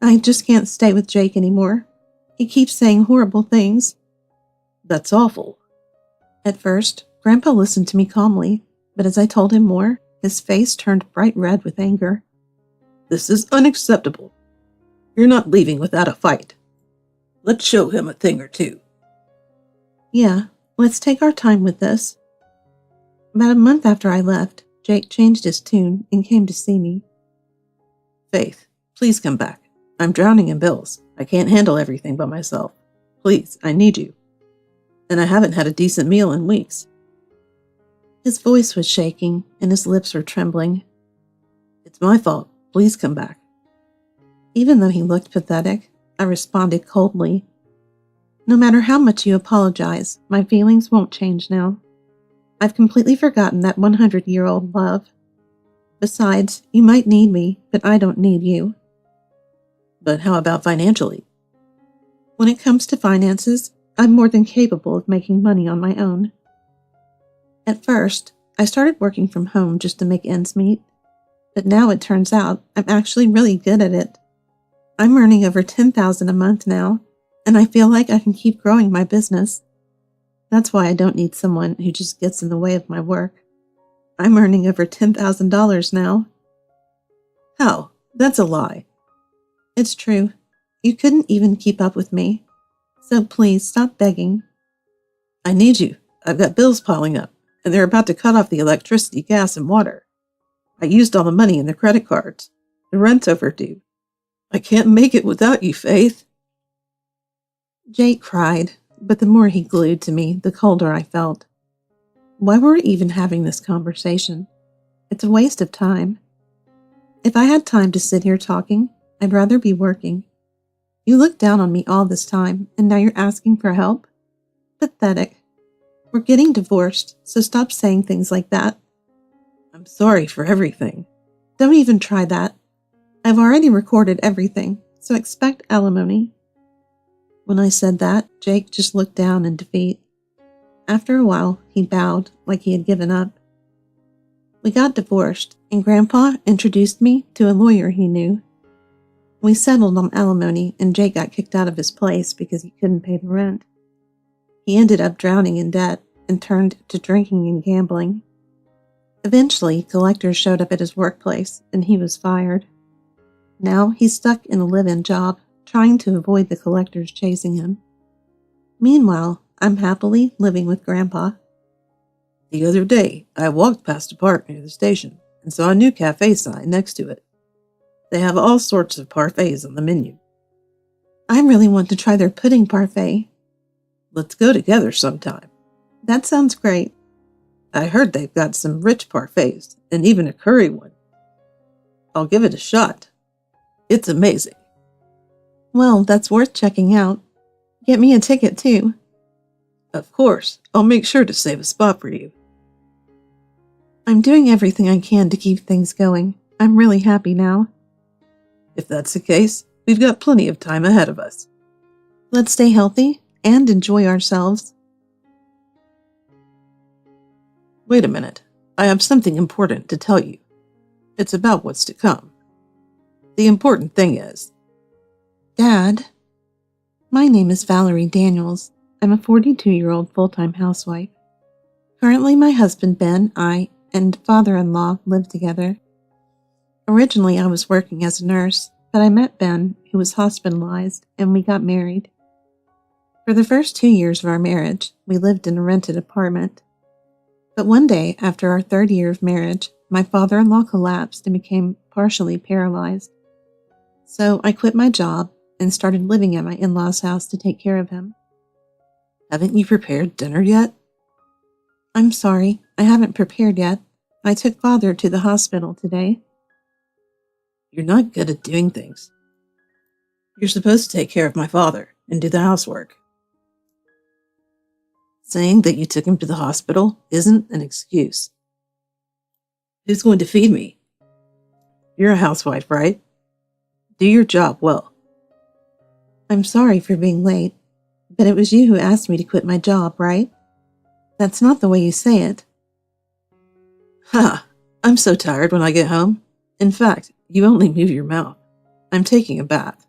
I just can't stay with Jake anymore. He keeps saying horrible things. That's awful. At first, Grandpa listened to me calmly, but as I told him more, his face turned bright red with anger. This is unacceptable. You're not leaving without a fight. Let's show him a thing or two. Yeah, let's take our time with this. About a month after I left, Jake changed his tune and came to see me. Faith, please come back. I'm drowning in bills. I can't handle everything by myself. Please, I need you. And I haven't had a decent meal in weeks. His voice was shaking and his lips were trembling. It's my fault. Please come back. Even though he looked pathetic, I responded coldly. No matter how much you apologize, my feelings won't change now. I've completely forgotten that 100-year-old love. Besides, you might need me, but I don't need you. But how about financially? When it comes to finances, I'm more than capable of making money on my own. At first, I started working from home just to make ends meet, but now it turns out I'm actually really good at it. I'm earning over $10,000 a month now, and I feel like I can keep growing my business. That's why I don't need someone who just gets in the way of my work. I'm earning over $10,000 now. How? That's a lie. It's true. You couldn't even keep up with me. So please stop begging. I need you. I've got bills piling up, and they're about to cut off the electricity, gas, and water. I used all the money in the credit cards. The rent's overdue. I can't make it without you, Faith. Jake cried, but the more he glued to me, the colder I felt. Why were we even having this conversation? It's a waste of time. If I had time to sit here talking, I'd rather be working. You looked down on me all this time, and now you're asking for help? Pathetic. We're getting divorced, so stop saying things like that. I'm sorry for everything. Don't even try that. I've already recorded everything, so expect alimony. When I said that, Jake just looked down in defeat. After a while, he bowed like he had given up. We got divorced, and Grandpa introduced me to a lawyer he knew. We settled on alimony, and Jake got kicked out of his place because he couldn't pay the rent. He ended up drowning in debt and turned to drinking and gambling. Eventually, collectors showed up at his workplace, and he was fired. Now he's stuck in a live-in job, trying to avoid the collectors chasing him. Meanwhile, I'm happily living with Grandpa. The other day, I walked past a park near the station and saw a new cafe sign next to it. They have all sorts of parfaits on the menu. I really want to try their pudding parfait. Let's go together sometime. That sounds great. I heard they've got some rich parfaits and even a curry one. I'll give it a shot. It's amazing. Well, that's worth checking out. Get me a ticket, too. Of course. I'll make sure to save a spot for you. I'm doing everything I can to keep things going. I'm really happy now. If that's the case, We've got plenty of time ahead of us. Let's stay healthy and enjoy ourselves. Wait a minute. I have something important to tell you. It's about what's to come. The important thing is, Dad, my name is Valerie Daniels. I'm a 42-year-old full-time housewife. Currently, my husband Ben, I, and father-in-law live together. Originally, I was working as a nurse, but I met Ben, who was hospitalized, and we got married. For the first 2 years of our marriage, we lived in a rented apartment. But one day, after our third year of marriage, my father-in-law collapsed and became partially paralyzed. So I quit my job and started living at my in-laws' house to take care of him. Haven't you prepared dinner yet? I'm sorry, I haven't prepared yet. I took Father to the hospital today. You're not good at doing things. You're supposed to take care of my father and do the housework. Saying that you took him to the hospital isn't an excuse. Who's going to feed me? You're a housewife, right? Do your job well. I'm sorry for being late, but it was you who asked me to quit my job, right? That's not the way you say it. Ha! I'm so tired when I get home. In fact, you only move your mouth. I'm taking a bath.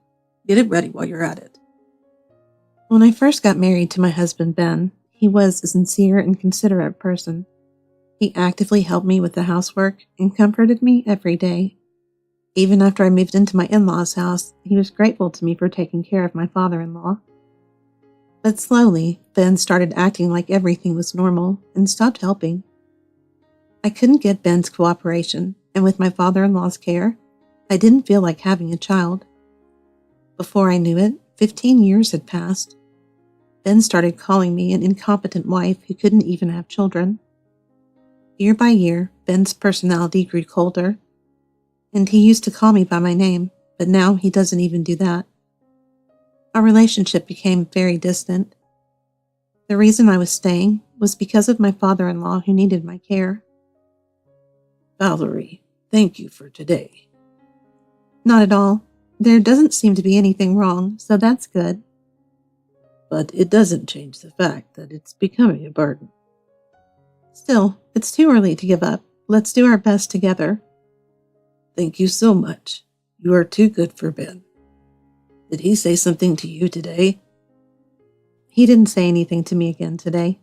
Get it ready while you're at it. When I first got married to my husband Ben, he was a sincere and considerate person. He actively helped me with the housework and comforted me every day. Even after I moved into my in-laws' house, he was grateful to me for taking care of my father-in-law. But slowly, Ben started acting like everything was normal and stopped helping. I couldn't get Ben's cooperation, and with my father-in-law's care, I didn't feel like having a child. Before I knew it, 15 years had passed. Ben started calling me an incompetent wife who couldn't even have children. Year by year, Ben's personality grew colder, and he used to call me by my name, but now he doesn't even do that. Our relationship became very distant. The reason I was staying was because of my father-in-law who needed my care. Valerie, thank you for today. Not at all. There doesn't seem to be anything wrong, so that's good. But it doesn't change the fact that it's becoming a burden. Still, it's too early to give up. Let's do our best together. Thank you so much. You are too good for Ben. Did he say something to you today? He didn't say anything to me again today.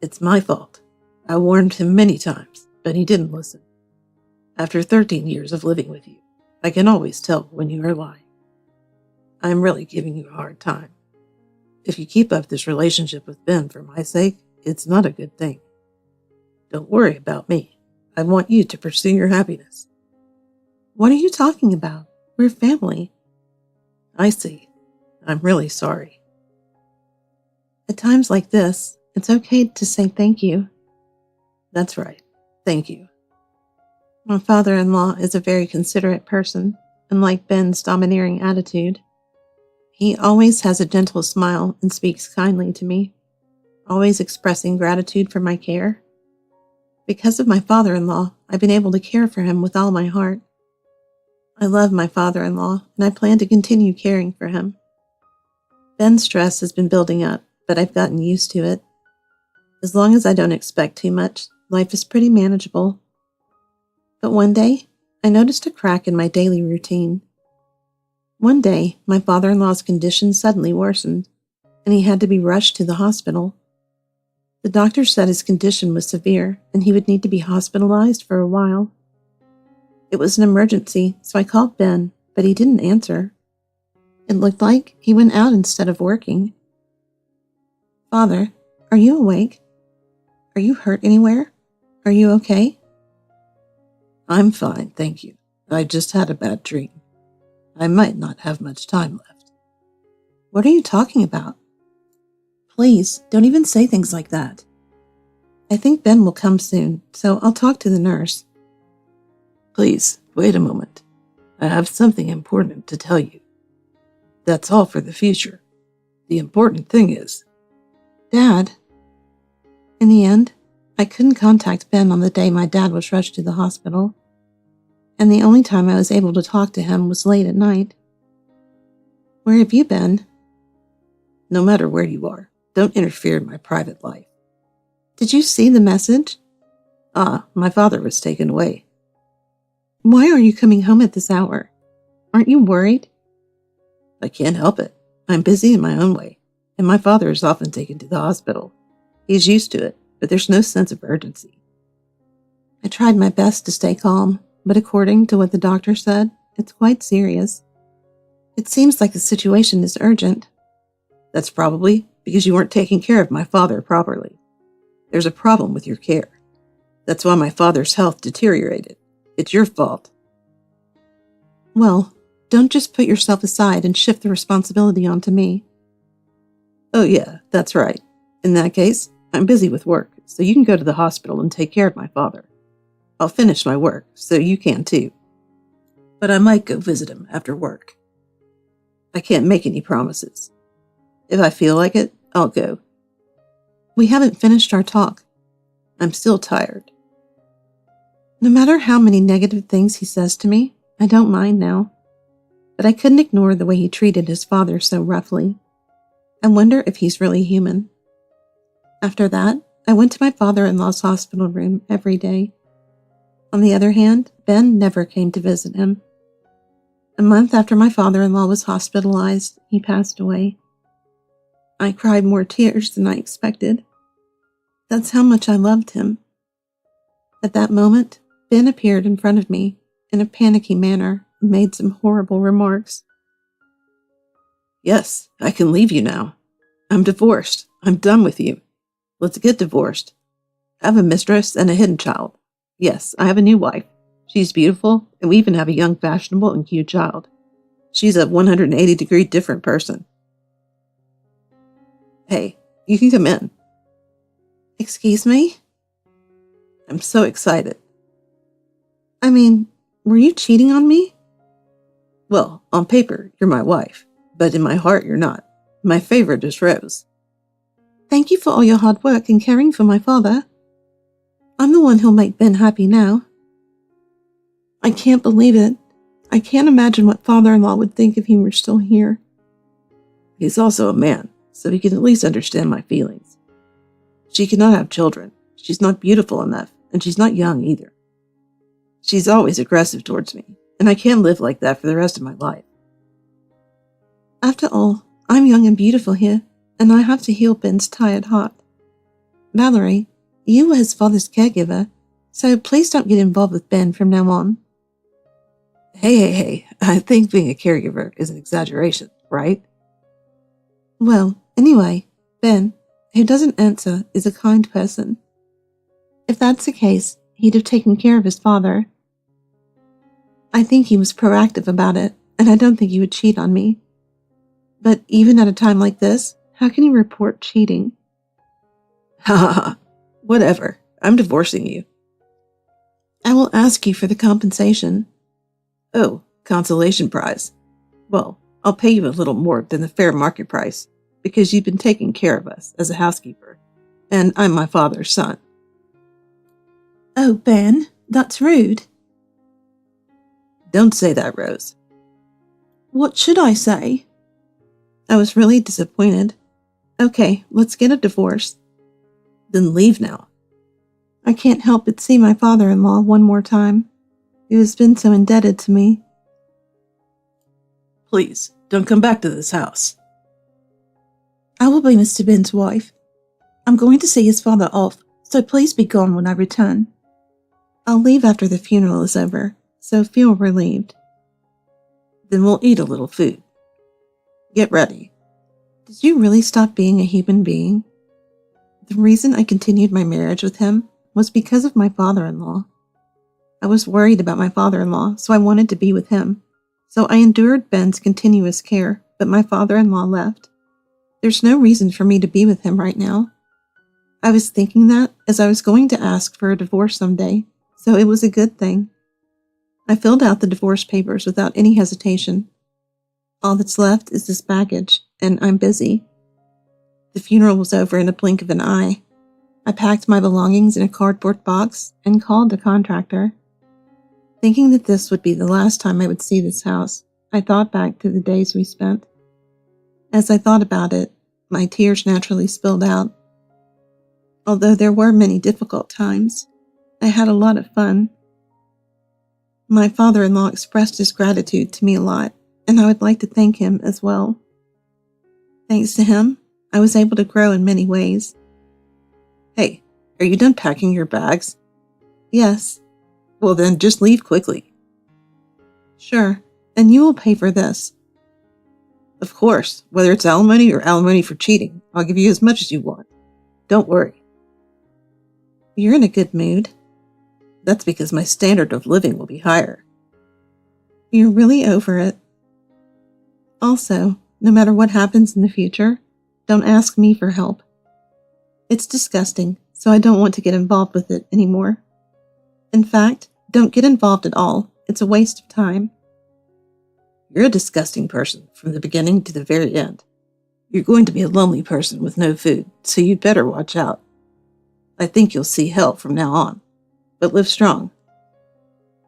It's my fault. I warned him many times, but he didn't listen. After 13 years of living with you, I can always tell when you are lying. I'm really giving you a hard time. If you keep up this relationship with Ben for my sake, it's not a good thing. Don't worry about me. I want you to pursue your happiness. What are you talking about? We're family. I see. I'm really sorry. At times like this, it's okay to say thank you. That's right. Thank you. My father-in-law is a very considerate person, unlike Ben's domineering attitude. He always has a gentle smile and speaks kindly to me, always expressing gratitude for my care. Because of my father-in-law, I've been able to care for him with all my heart. I love my father-in-law, and I plan to continue caring for him. Ben's stress has been building up, but I've gotten used to it. As long as I don't expect too much, life is pretty manageable. But one day, I noticed a crack in my daily routine. One day, my father-in-law's condition suddenly worsened, and he had to be rushed to the hospital. The doctor said his condition was severe, and he would need to be hospitalized for a while. It was an emergency, so I called Ben, but he didn't answer. It looked like he went out instead of working. Father, are you awake? Are you hurt anywhere? Are you okay? I'm fine, thank you. I just had a bad dream. I might not have much time left. What are you talking about? Please, don't even say things like that. I think Ben will come soon, so I'll talk to the nurse. Please, wait a moment. I have something important to tell you. That's all for the future. The important thing is... Dad. In the end, I couldn't contact Ben on the day my dad was rushed to the hospital, and the only time I was able to talk to him was late at night. Where have you been? No matter where you are, don't interfere in my private life. Did you see the message? My father was taken away. Why are you coming home at this hour? Aren't you worried? I can't help it. I'm busy in my own way, and my father is often taken to the hospital. He's used to it, but there's no sense of urgency. I tried my best to stay calm, but according to what the doctor said, it's quite serious. It seems like the situation is urgent. That's probably because you weren't taking care of my father properly. There's a problem with your care. That's why my father's health deteriorated. It's your fault. Well, don't just put yourself aside and shift the responsibility onto me. Oh yeah, that's right. In that case, I'm busy with work, so you can go to the hospital and take care of my father. I'll finish my work, so you can too. But I might go visit him after work. I can't make any promises. If I feel like it, I'll go. We haven't finished our talk. I'm still tired. No matter how many negative things he says to me, I don't mind now. But I couldn't ignore the way he treated his father so roughly. I wonder if he's really human. After that, I went to my father-in-law's hospital room every day. On the other hand, Ben never came to visit him. A month after my father-in-law was hospitalized, he passed away. I cried more tears than I expected. That's how much I loved him. At that moment, Ben appeared in front of me in a panicky manner and made some horrible remarks. Yes, I can leave you now. I'm divorced. I'm done with you. Let's get divorced. I have a mistress and a hidden child. Yes, I have a new wife. She's beautiful, and we even have a young, fashionable, and cute child. She's a 180-degree different person. Hey, you can come in. Excuse me? I'm so excited. I mean, were you cheating on me? Well, on paper, you're my wife, but in my heart, you're not. My favorite is Rose. Thank you for all your hard work and caring for my father. I'm the one who'll make Ben happy now. I can't believe it. I can't imagine what father-in-law would think if he were still here. He's also a man, so he can at least understand my feelings. She cannot have children. She's not beautiful enough, and she's not young either. She's always aggressive towards me, and I can't live like that for the rest of my life. After all, I'm young and beautiful here, and I have to heal Ben's tired heart. Valerie, you were his father's caregiver, so please don't get involved with Ben from now on. Hey, I think being a caregiver is an exaggeration, right? Well, anyway, Ben, who doesn't answer, is a kind person. If that's the case, he'd have taken care of his father. I think he was proactive about it, and I don't think he would cheat on me. But even at a time like this, how can you report cheating? Ha ha ha. Whatever. I'm divorcing you. I will ask you for the compensation. Oh, consolation prize. Well, I'll pay you a little more than the fair market price because you've been taking care of us as a housekeeper, and I'm my father's son. Oh, Ben, that's rude. Don't say that, Rose. What should I say? I was really disappointed. Okay, let's get a divorce. Then leave now. I can't help but see my father-in-law one more time. He has been so indebted to me. Please, don't come back to this house. I will be Mr. Ben's wife. I'm going to see his father off, so please be gone when I return. I'll leave after the funeral is over, so feel relieved. Then we'll eat a little food. Get ready. Did you really stop being a human being? The reason I continued my marriage with him was because of my father-in-law. I was worried about my father-in-law, so I wanted to be with him. So I endured Ben's continuous care, but my father-in-law left. There's no reason for me to be with him right now. I was thinking that as I was going to ask for a divorce someday, so it was a good thing. I filled out the divorce papers without any hesitation. All that's left is this baggage, and I'm busy. The funeral was over in a blink of an eye. I packed my belongings in a cardboard box and called the contractor. Thinking that this would be the last time I would see this house, I thought back to the days we spent. As I thought about it, my tears naturally spilled out. Although there were many difficult times, I had a lot of fun. My father-in-law expressed his gratitude to me a lot, and I would like to thank him as well. Thanks to him, I was able to grow in many ways. Hey, are you done packing your bags? Yes, Well then, just leave quickly. sure, and you will pay for this. Of course, whether it's alimony or alimony for cheating, I'll give you as much as you want. Don't worry. You're in a good mood. That's because my standard of living will be higher. You're really over it. Also, no matter what happens in the future, don't ask me for help. It's disgusting, so I don't want to get involved with it anymore. In fact, don't get involved at all. It's a waste of time. You're a disgusting person from the beginning to the very end. You're going to be a lonely person with no food, so you'd better watch out. I think you'll see hell from now on, but live strong.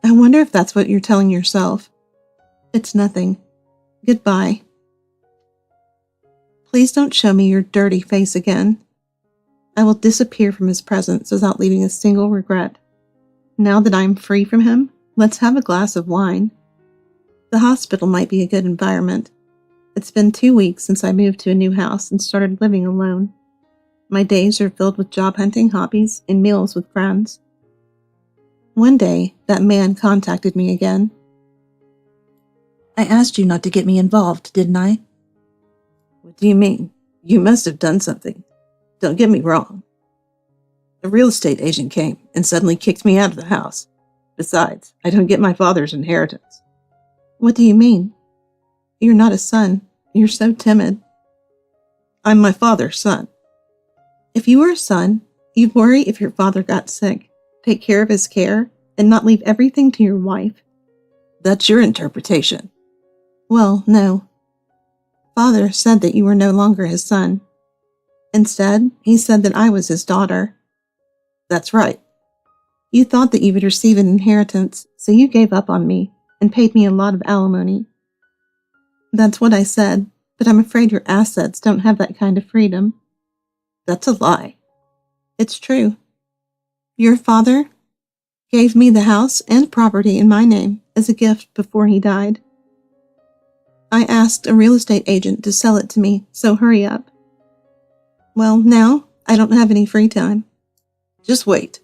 I wonder if that's what you're telling yourself. It's nothing. Goodbye. Please don't show me your dirty face again. I will disappear from his presence without leaving a single regret. Now that I'm free from him, let's have a glass of wine. The hospital might be a good environment. It's been 2 weeks since I moved to a new house and started living alone. My days are filled with job hunting hobbies and meals with friends. One day, that man contacted me again. I asked you not to get me involved, didn't I? What do you mean? You must have done something. Don't get me wrong. A real estate agent came and suddenly kicked me out of the house. Besides, I don't get my father's inheritance. What do you mean? You're not a son. You're so timid. I'm my father's son. If you were a son, you'd worry if your father got sick, take care of his care, and not leave everything to your wife. That's your interpretation. Well, no. Father said that you were no longer his son. Instead, he said that I was his daughter. That's right. You thought that you would receive an inheritance, so you gave up on me and paid me a lot of alimony. That's what I said, but I'm afraid your assets don't have that kind of freedom. That's a lie. It's true. Your father gave me the house and property in my name as a gift before he died. I asked a real estate agent to sell it to me, so hurry up. Well, now I don't have any free time. Just wait.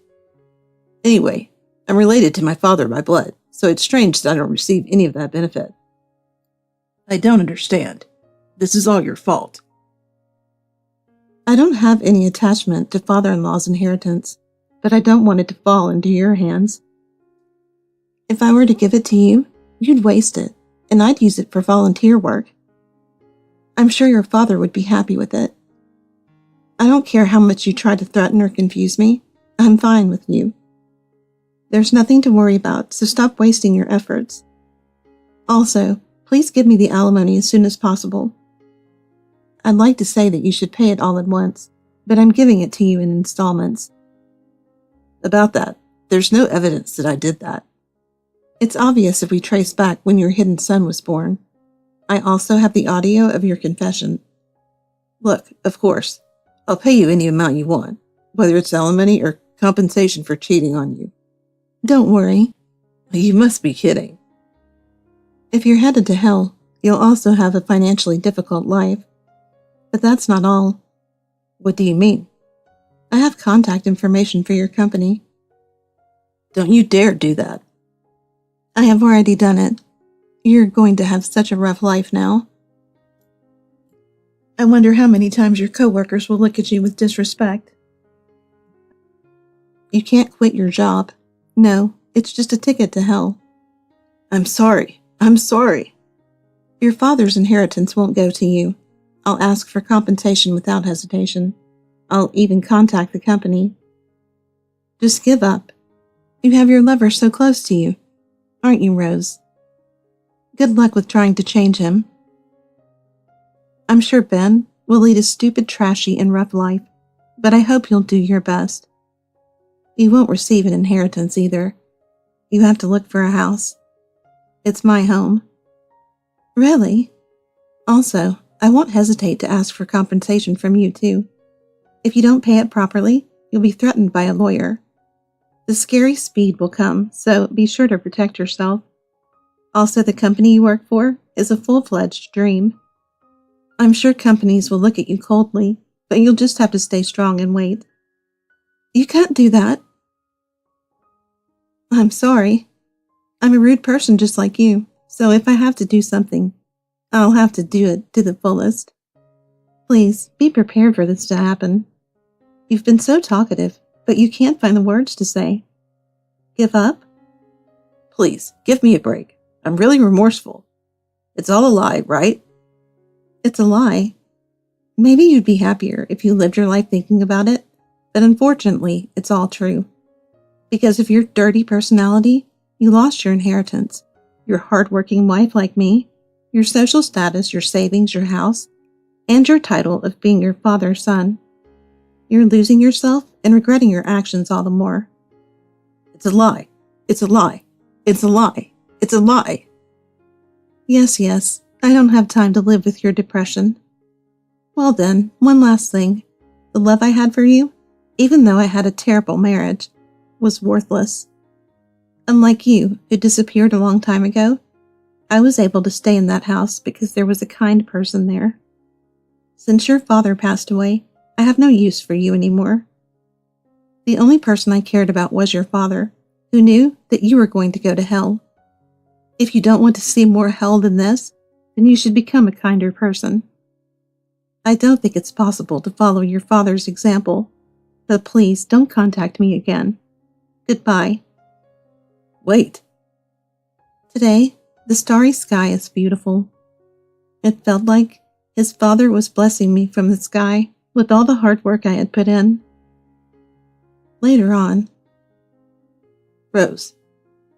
Anyway, I'm related to my father by blood, so it's strange that I don't receive any of that benefit. I don't understand. This is all your fault. I don't have any attachment to father-in-law's inheritance, but I don't want it to fall into your hands. If I were to give it to you, you'd waste it, and I'd use it for volunteer work. I'm sure your father would be happy with it. I don't care how much you try to threaten or confuse me. I'm fine with you. There's nothing to worry about, so stop wasting your efforts. Also, please give me the alimony as soon as possible. I'd like to say that you should pay it all at once, but I'm giving it to you in installments. About that, there's no evidence that I did that. It's obvious if we trace back when your hidden son was born. I also have the audio of your confession. Look, of course, I'll pay you any amount you want, whether it's alimony or compensation for cheating on you. Don't worry. You must be kidding. If you're headed to hell, you'll also have a financially difficult life. But that's not all. What do you mean? I have contact information for your company. Don't you dare do that. I have already done it. You're going to have such a rough life now. I wonder how many times your coworkers will look at you with disrespect. You can't quit your job. No, it's just a ticket to hell. I'm sorry. I'm sorry. Your father's inheritance won't go to you. I'll ask for compensation without hesitation. I'll even contact the company. Just give up. You have your lover so close to you, aren't you, Rose? Good luck with trying to change him. I'm sure Ben will lead a stupid, trashy, and rough life, but I hope you'll do your best. You won't receive an inheritance either. You have to look for a house. It's my home. Really? Also, I won't hesitate to ask for compensation from you, too. If you don't pay it properly, you'll be threatened by a lawyer. The scary speed will come, so be sure to protect yourself. Also, the company you work for is a full-fledged dream. I'm sure companies will look at you coldly, but you'll just have to stay strong and wait. You can't do that. I'm sorry. I'm a rude person just like you, so if I have to do something, I'll have to do it to the fullest. Please, be prepared for this to happen. You've been so talkative, but you can't find the words to say. Give up? Please, give me a break. I'm really remorseful. It's all a lie, right? It's a lie. Maybe you'd be happier if you lived your life thinking about it, but unfortunately, it's all true. Because of your dirty personality, you lost your inheritance, your hard-working wife like me, your social status, your savings, your house, and your title of being your father's son. You're losing yourself and regretting your actions all the more. It's a lie. It's a lie. It's a lie. It's a lie. Yes, I don't have time to live with your depression. Well then, one last thing. The love I had for you, even though I had a terrible marriage, was worthless. Unlike you, who disappeared a long time ago, I was able to stay in that house because there was a kind person there. Since your father passed away, I have no use for you anymore. The only person I cared about was your father, who knew that you were going to go to hell. If you don't want to see more hell than this, then you should become a kinder person. I don't think it's possible to follow your father's example, but please don't contact me again. Goodbye. Wait. Today, the starry sky is beautiful. It felt like his father was blessing me from the sky with all the hard work I had put in. Later on. Rose,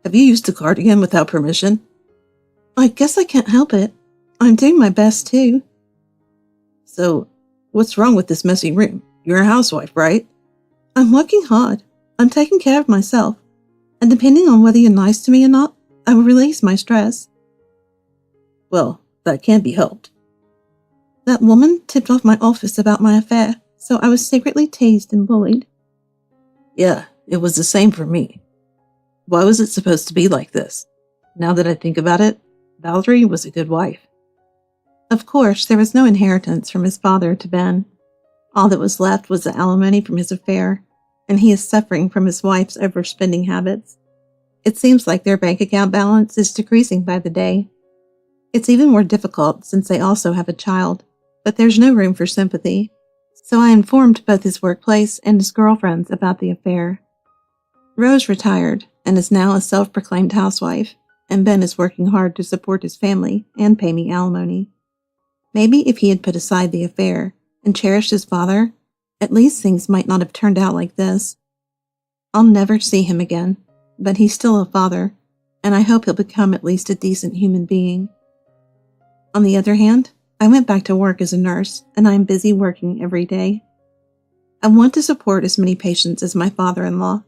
have you used the cardigan without permission? I guess I can't help it. I'm doing my best, too. So, what's wrong with this messy room? You're a housewife, right? I'm working hard. I'm taking care of myself. And depending on whether you're nice to me or not, I will release my stress. Well, that can't be helped. That woman tipped off my office about my affair, so I was secretly teased and bullied. Yeah, it was the same for me. Why was it supposed to be like this? Now that I think about it, Valerie was a good wife. Of course, there was no inheritance from his father to Ben. All that was left was the alimony from his affair, and he is suffering from his wife's overspending habits. It seems like their bank account balance is decreasing by the day. It's even more difficult since they also have a child, but there's no room for sympathy, so I informed both his workplace and his girlfriends about the affair. Rose retired and is now a self-proclaimed housewife, and Ben is working hard to support his family and pay me alimony. Maybe if he had put aside the affair and cherished his father, at least things might not have turned out like this. I'll never see him again, but he's still a father, and I hope he'll become at least a decent human being. On the other hand, I went back to work as a nurse, and I am busy working every day. I want to support as many patients as my father-in-law.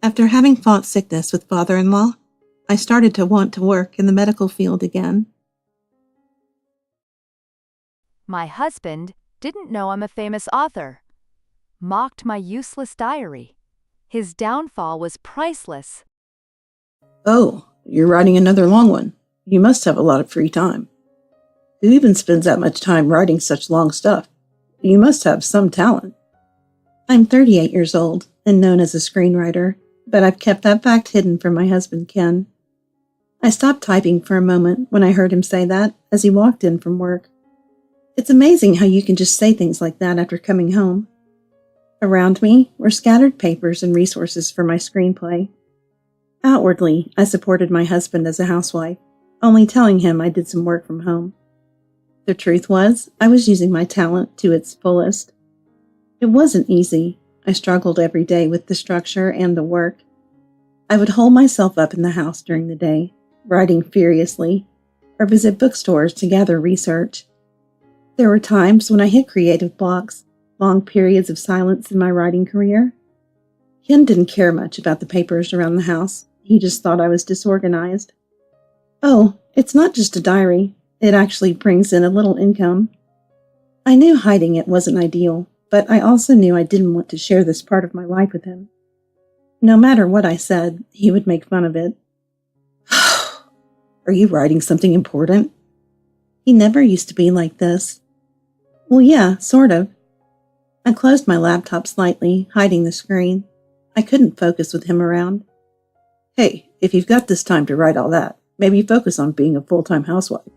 After having fought sickness with father-in-law, I started to want to work in the medical field again. My husband didn't know I'm a famous author. Mocked my useless diary. His downfall was priceless. Oh, you're writing another long one. You must have a lot of free time. Who even spends that much time writing such long stuff? You must have some talent. I'm 38 years old and known as a screenwriter, but I've kept that fact hidden from my husband, Ken. I stopped typing for a moment when I heard him say that as he walked in from work. It's amazing how you can just say things like that after coming home. Around me were scattered papers and resources for my screenplay. Outwardly, I supported my husband as a housewife, only telling him I did some work from home. The truth was, I was using my talent to its fullest. It wasn't easy. I struggled every day with the structure and the work. I would hold myself up in the house during the day, writing furiously, or visit bookstores to gather research. There were times when I hit creative blocks, long periods of silence in my writing career. Ken didn't care much about the papers around the house. He just thought I was disorganized. Oh, it's not just a diary. It actually brings in a little income. I knew hiding it wasn't ideal, but I also knew I didn't want to share this part of my life with him. No matter what I said, he would make fun of it. Are you writing something important? He never used to be like this. Well, yeah, sort of. I closed my laptop slightly, hiding the screen. I couldn't focus with him around. Hey, if you've got this time to write all that, maybe focus on being a full-time housewife.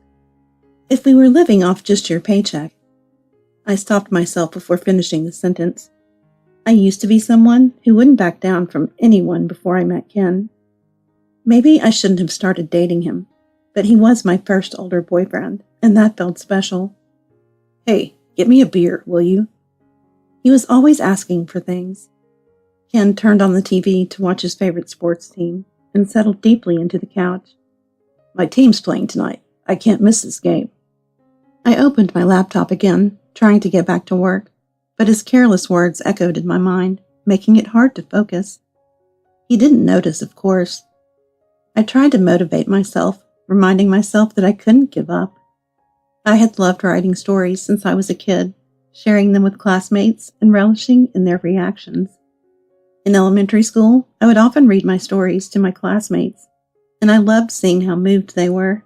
If we were living off just your paycheck. I stopped myself before finishing the sentence. I used to be someone who wouldn't back down from anyone before I met Ken. Maybe I shouldn't have started dating him, but he was my first older boyfriend, and that felt special. Hey, get me a beer, will you? He was always asking for things. Ken turned on the TV to watch his favorite sports team and settled deeply into the couch. My team's playing tonight. I can't miss this game. I opened my laptop again, trying to get back to work, but his careless words echoed in my mind, making it hard to focus. He didn't notice, of course. I tried to motivate myself, reminding myself that I couldn't give up. I had loved writing stories since I was a kid, sharing them with classmates and relishing in their reactions. In elementary school, I would often read my stories to my classmates, and I loved seeing how moved they were.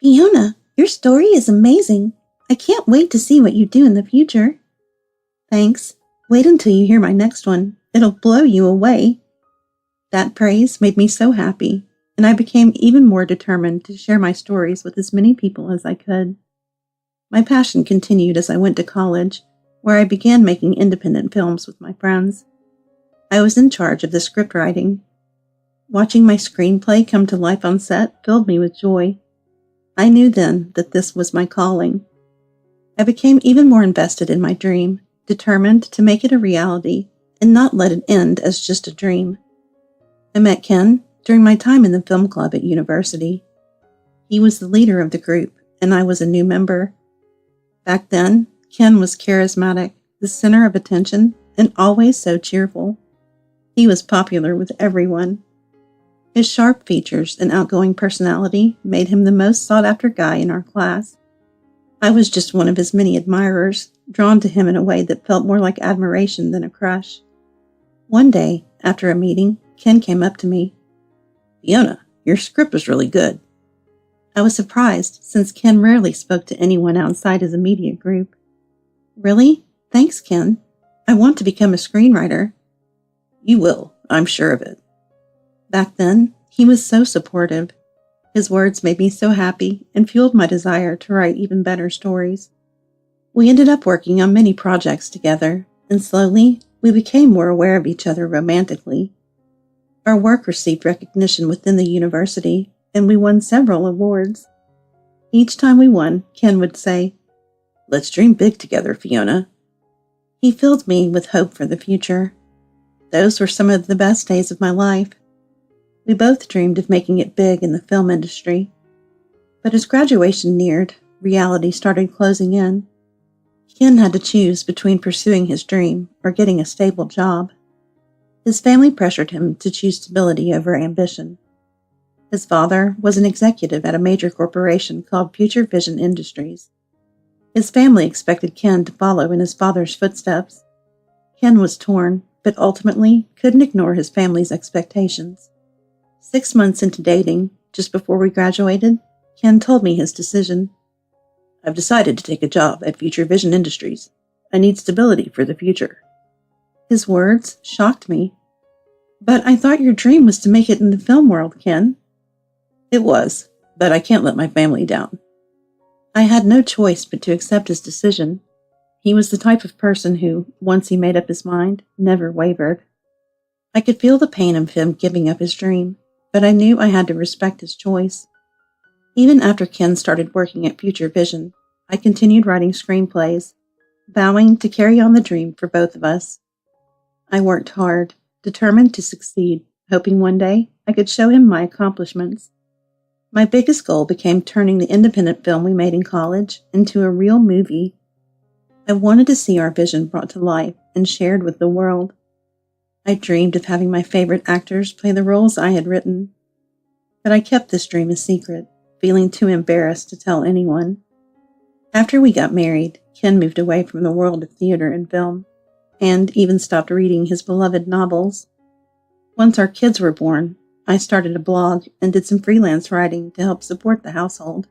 Fiona, your story is amazing. I can't wait to see what you do in the future. Thanks. Wait until you hear my next one. It'll blow you away. That praise made me so happy, and I became even more determined to share my stories with as many people as I could. My passion continued as I went to college, where I began making independent films with my friends. I was in charge of the script writing. Watching my screenplay come to life on set filled me with joy. I knew then that this was my calling. I became even more invested in my dream, determined to make it a reality and not let it end as just a dream. I met Ken during my time in the film club at university. He was the leader of the group, and I was a new member. Back then, Ken was charismatic, the center of attention, and always so cheerful. He was popular with everyone. His sharp features and outgoing personality made him the most sought-after guy in our class. I was just one of his many admirers, drawn to him in a way that felt more like admiration than a crush. One day, after a meeting, Ken came up to me. Fiona, your script was really good. I was surprised, since Ken rarely spoke to anyone outside his immediate group. Really? Thanks, Ken. I want to become a screenwriter. You will, I'm sure of it. Back then, he was so supportive. His words made me so happy and fueled my desire to write even better stories. We ended up working on many projects together, and slowly, we became more aware of each other romantically. Our work received recognition within the university, and we won several awards. Each time we won, Ken would say, "Let's dream big together, Fiona." He filled me with hope for the future. Those were some of the best days of my life. We both dreamed of making it big in the film industry. But as graduation neared, reality started closing in. Ken had to choose between pursuing his dream or getting a stable job. His family pressured him to choose stability over ambition. His father was an executive at a major corporation called Future Vision Industries. His family expected Ken to follow in his father's footsteps. Ken was torn, but ultimately couldn't ignore his family's expectations. 6 months into dating, just before we graduated, Ken told me his decision. "I've decided to take a job at Future Vision Industries. I need stability for the future." His words shocked me. But I thought your dream was to make it in the film world, Ken. It was, but I can't let my family down. I had no choice but to accept his decision. He was the type of person who, once he made up his mind, never wavered. I could feel the pain of him giving up his dream, but I knew I had to respect his choice. Even after Ken started working at Future Vision, I continued writing screenplays, vowing to carry on the dream for both of us. I worked hard, determined to succeed, hoping one day I could show him my accomplishments. My biggest goal became turning the independent film we made in college into a real movie. I wanted to see our vision brought to life and shared with the world. I dreamed of having my favorite actors play the roles I had written. But I kept this dream a secret, feeling too embarrassed to tell anyone. After we got married, Ken moved away from the world of theater and film, and even stopped reading his beloved novels. Once our kids were born, I started a blog and did some freelance writing to help support the household.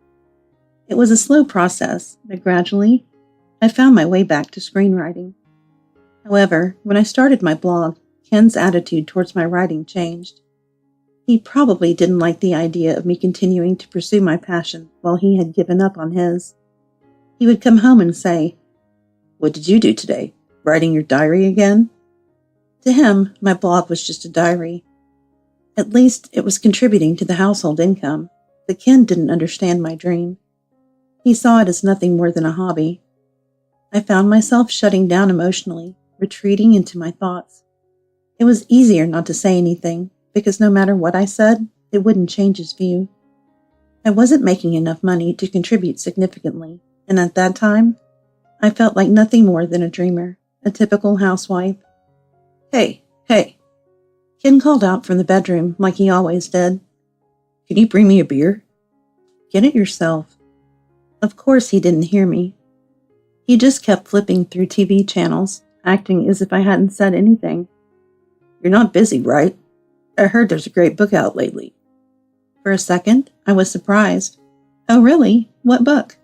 It was a slow process, but gradually, I found my way back to screenwriting. However, when I started my blog, Ken's attitude towards my writing changed. He probably didn't like the idea of me continuing to pursue my passion while he had given up on his. He would come home and say, "What did you do today? Writing your diary again?" To him, my blog was just a diary. At least it was contributing to the household income, but Ken didn't understand my dream. He saw it as nothing more than a hobby. I found myself shutting down emotionally, retreating into my thoughts. It was easier not to say anything, because no matter what I said, it wouldn't change his view. I wasn't making enough money to contribute significantly, and at that time, I felt like nothing more than a dreamer, a typical housewife. Hey. Ken called out from the bedroom like he always did. "Can you bring me a beer?" "Get it yourself." Of course he didn't hear me. He just kept flipping through TV channels, acting as if I hadn't said anything. "You're not busy, right? I heard there's a great book out lately." For a second, I was surprised. "Oh, really? What book?"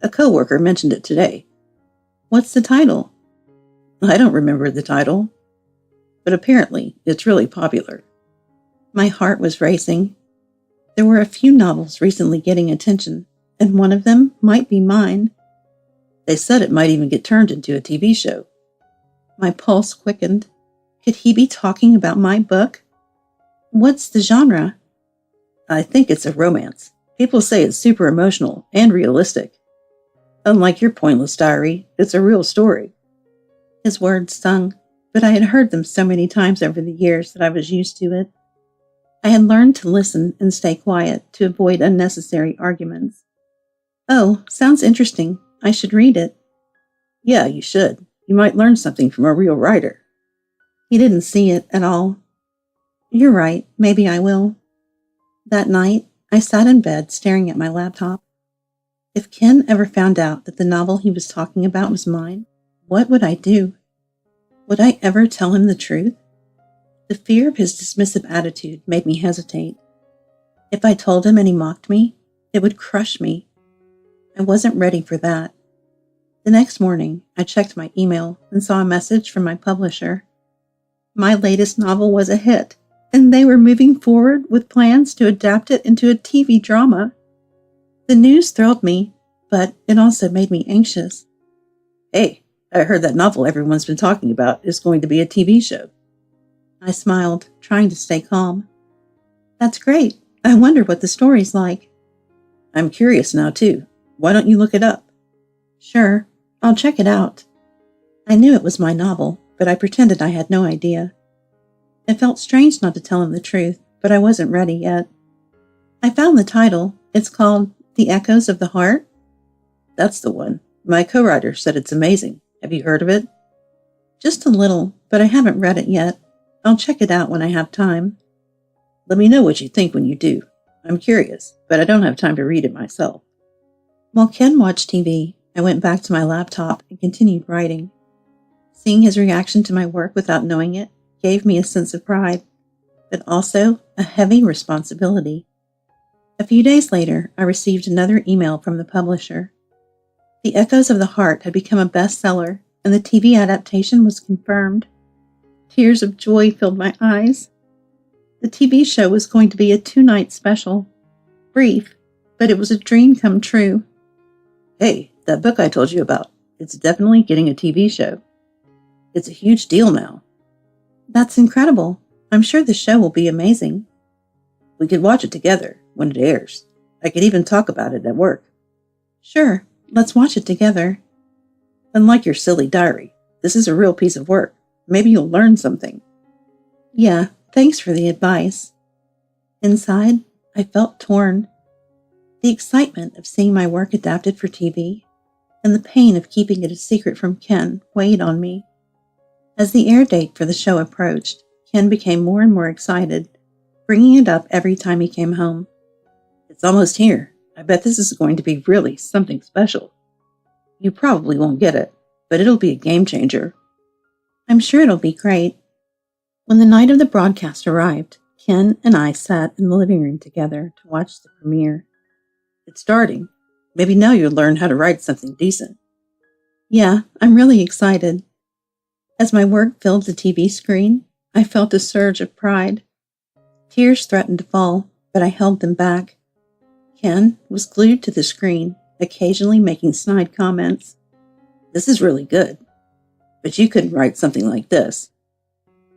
"A coworker mentioned it today." "What's the title?" "I don't remember the title, but apparently it's really popular." My heart was racing. There were a few novels recently getting attention, and one of them might be mine. "They said it might even get turned into a TV show." My pulse quickened. Could he be talking about my book? "What's the genre?" "I think it's a romance. People say it's super emotional and realistic. Unlike your pointless diary, it's a real story." His words stung, but I had heard them so many times over the years that I was used to it. I had learned to listen and stay quiet to avoid unnecessary arguments. "Oh, sounds interesting. I should read it." "Yeah, you should. You might learn something from a real writer." He didn't see it at all. "You're right. Maybe I will." That night, I sat in bed staring at my laptop. If Ken ever found out that the novel he was talking about was mine, what would I do? Would I ever tell him the truth? The fear of his dismissive attitude made me hesitate. If I told him and he mocked me, it would crush me. I wasn't ready for that. The next morning, I checked my email and saw a message from my publisher. My latest novel was a hit, and they were moving forward with plans to adapt it into a TV drama. The news thrilled me, but it also made me anxious. "Hey, I heard that novel everyone's been talking about is going to be a TV show." I smiled, trying to stay calm. "That's great. I wonder what the story's like." "I'm curious now, too. Why don't you look it up?" "Sure, I'll check it out." I knew it was my novel, but I pretended I had no idea. It felt strange not to tell him the truth, but I wasn't ready yet. I found the title. It's called The Echoes of the Heart. "That's the one. My co-writer said it's amazing. Have you heard of it?" Just a little, but I haven't read it yet. I'll check it out when I have time. "Let me know what you think when you do. I'm curious, but I don't have time to read it myself." While Ken watched TV, I went back to my laptop and continued writing. Seeing his reaction to my work without knowing it gave me a sense of pride, but also a heavy responsibility. A few days later, I received another email from the publisher. The Echoes of the Heart had become a bestseller, and the TV adaptation was confirmed. Tears of joy filled my eyes. The TV show was going to be a 2-night special. Brief, but it was a dream come true. "Hey, that book I told you about, it's definitely getting a TV show. It's a huge deal now." "That's incredible. I'm sure the show will be amazing." "We could watch it together when it airs. I could even talk about it at work." "Sure, let's watch it together." "Unlike your silly diary, this is a real piece of work. Maybe you'll learn something." "Yeah, thanks for the advice." Inside, I felt torn. The excitement of seeing my work adapted for TV and the pain of keeping it a secret from Ken weighed on me. As the air date for the show approached, Ken became more and more excited, bringing it up every time he came home. It's almost here. I bet this is going to be really something special. You probably won't get it, but it'll be a game changer. I'm sure it'll be great. When the night of the broadcast arrived, Ken and I sat in the living room together to watch the premiere. It's starting. Maybe now you'll learn how to write something decent. Yeah, I'm really excited. As my work filled the TV screen, I felt a surge of pride. Tears threatened to fall, but I held them back. Ken was glued to the screen, occasionally making snide comments. This is really good, but you couldn't write something like this.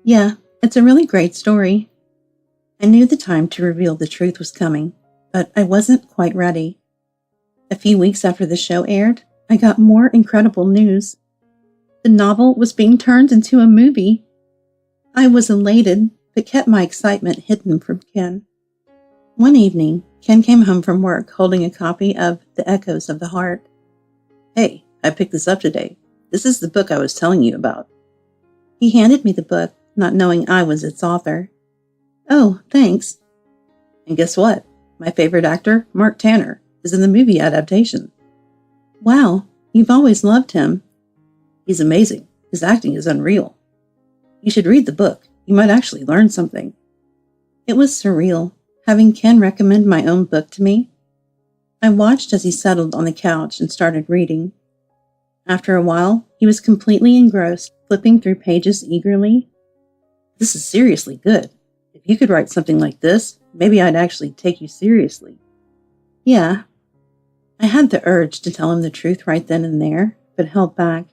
Yeah, it's a really great story. I knew the time to reveal the truth was coming, but I wasn't quite ready. A few weeks after the show aired, I got more incredible news. The novel was being turned into a movie. I was elated, but kept my excitement hidden from Ken. One evening, Ken came home from work holding a copy of The Echoes of the Heart. Hey, I picked this up today. This is the book I was telling you about. He handed me the book, not knowing I was its author. Oh, thanks. And guess what? My favorite actor, Mark Tanner, is in the movie adaptation. Wow, you've always loved him. He's amazing. His acting is unreal. You should read the book. You might actually learn something. It was surreal, having Ken recommend my own book to me. I watched as he settled on the couch and started reading. After a while, he was completely engrossed, flipping through pages eagerly. This is seriously good. If you could write something like this, maybe I'd actually take you seriously. Yeah. I had the urge to tell him the truth right then and there, but held back.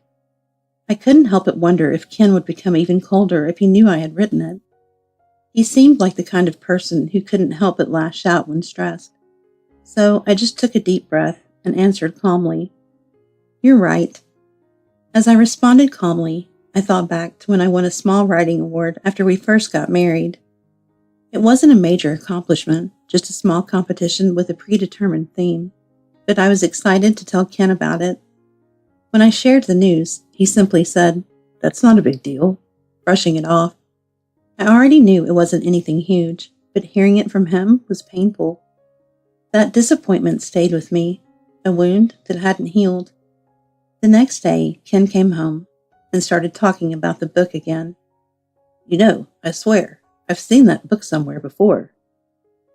I couldn't help but wonder if Ken would become even colder if he knew I had written it. He seemed like the kind of person who couldn't help but lash out when stressed. So I just took a deep breath and answered calmly, You're right. As I responded calmly, I thought back to when I won a small writing award after we first got married. It wasn't a major accomplishment, just a small competition with a predetermined theme, but I was excited to tell Ken about it. When I shared the news, he simply said, That's not a big deal, brushing it off. I already knew it wasn't anything huge, but hearing it from him was painful. That disappointment stayed with me, a wound that hadn't healed. The next day, Ken came home and started talking about the book again. You know, I swear, I've seen that book somewhere before.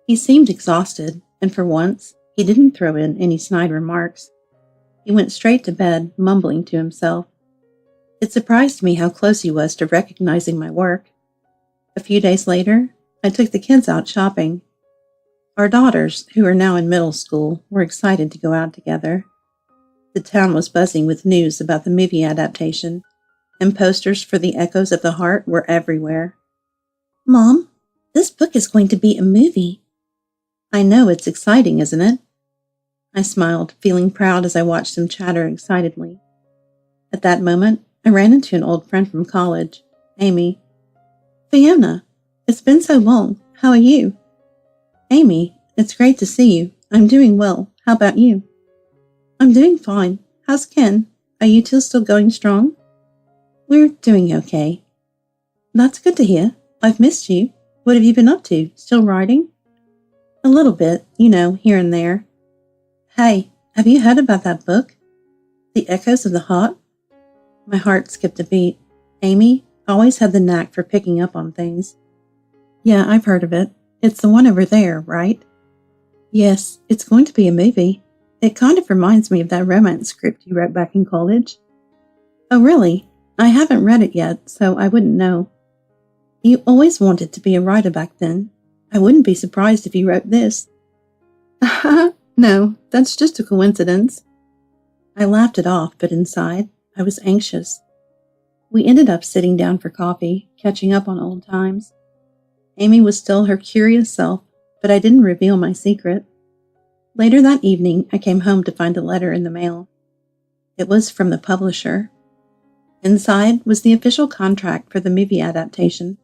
He seemed exhausted, and for once, he didn't throw in any snide remarks. He went straight to bed, mumbling to himself. It surprised me how close he was to recognizing my work. A few days later, I took the kids out shopping. Our daughters, who are now in middle school, were excited to go out together. The town was buzzing with news about the movie adaptation, and posters for The Echoes of the Heart were everywhere. Mom, this book is going to be a movie. I know, it's exciting, isn't it? I smiled, feeling proud as I watched them chatter excitedly. At that moment, I ran into an old friend from college, Amy. Fiona, it's been so long. How are you? Amy, it's great to see you. I'm doing well. How about you? I'm doing fine. How's Ken? Are you two still going strong? We're doing okay. That's good to hear. I've missed you. What have you been up to? Still writing? A little bit, here and there. Hey, have you heard about that book? The Echoes of the Heart? My heart skipped a beat. Amy always had the knack for picking up on things. Yeah, I've heard of it. It's the one over there, right? Yes, it's going to be a movie. It kind of reminds me of that romance script you wrote back in college. Oh, really? I haven't read it yet, so I wouldn't know. You always wanted to be a writer back then. I wouldn't be surprised if you wrote this. No, that's just a coincidence. I laughed it off, but inside, I was anxious. We ended up sitting down for coffee, catching up on old times. Amy was still her curious self, but I didn't reveal my secret. Later that evening, I came home to find a letter in the mail. It was from the publisher. Inside was the official contract for the movie adaptation,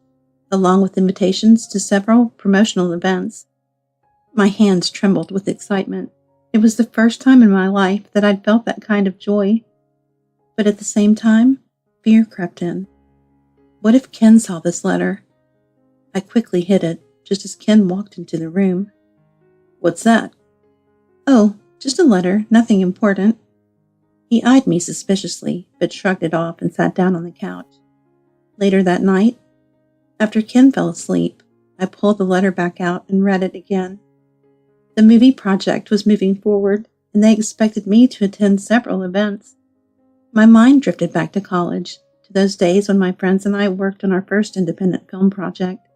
along with invitations to several promotional events. My hands trembled with excitement. It was the first time in my life that I'd felt that kind of joy. But at the same time, fear crept in. What if Ken saw this letter? I quickly hid it, just as Ken walked into the room. What's that? Oh, just a letter, nothing important. He eyed me suspiciously, but shrugged it off and sat down on the couch. Later that night, after Ken fell asleep, I pulled the letter back out and read it again. The movie project was moving forward, and they expected me to attend several events. My mind drifted back to college, to those days when my friends and I worked on our first independent film project.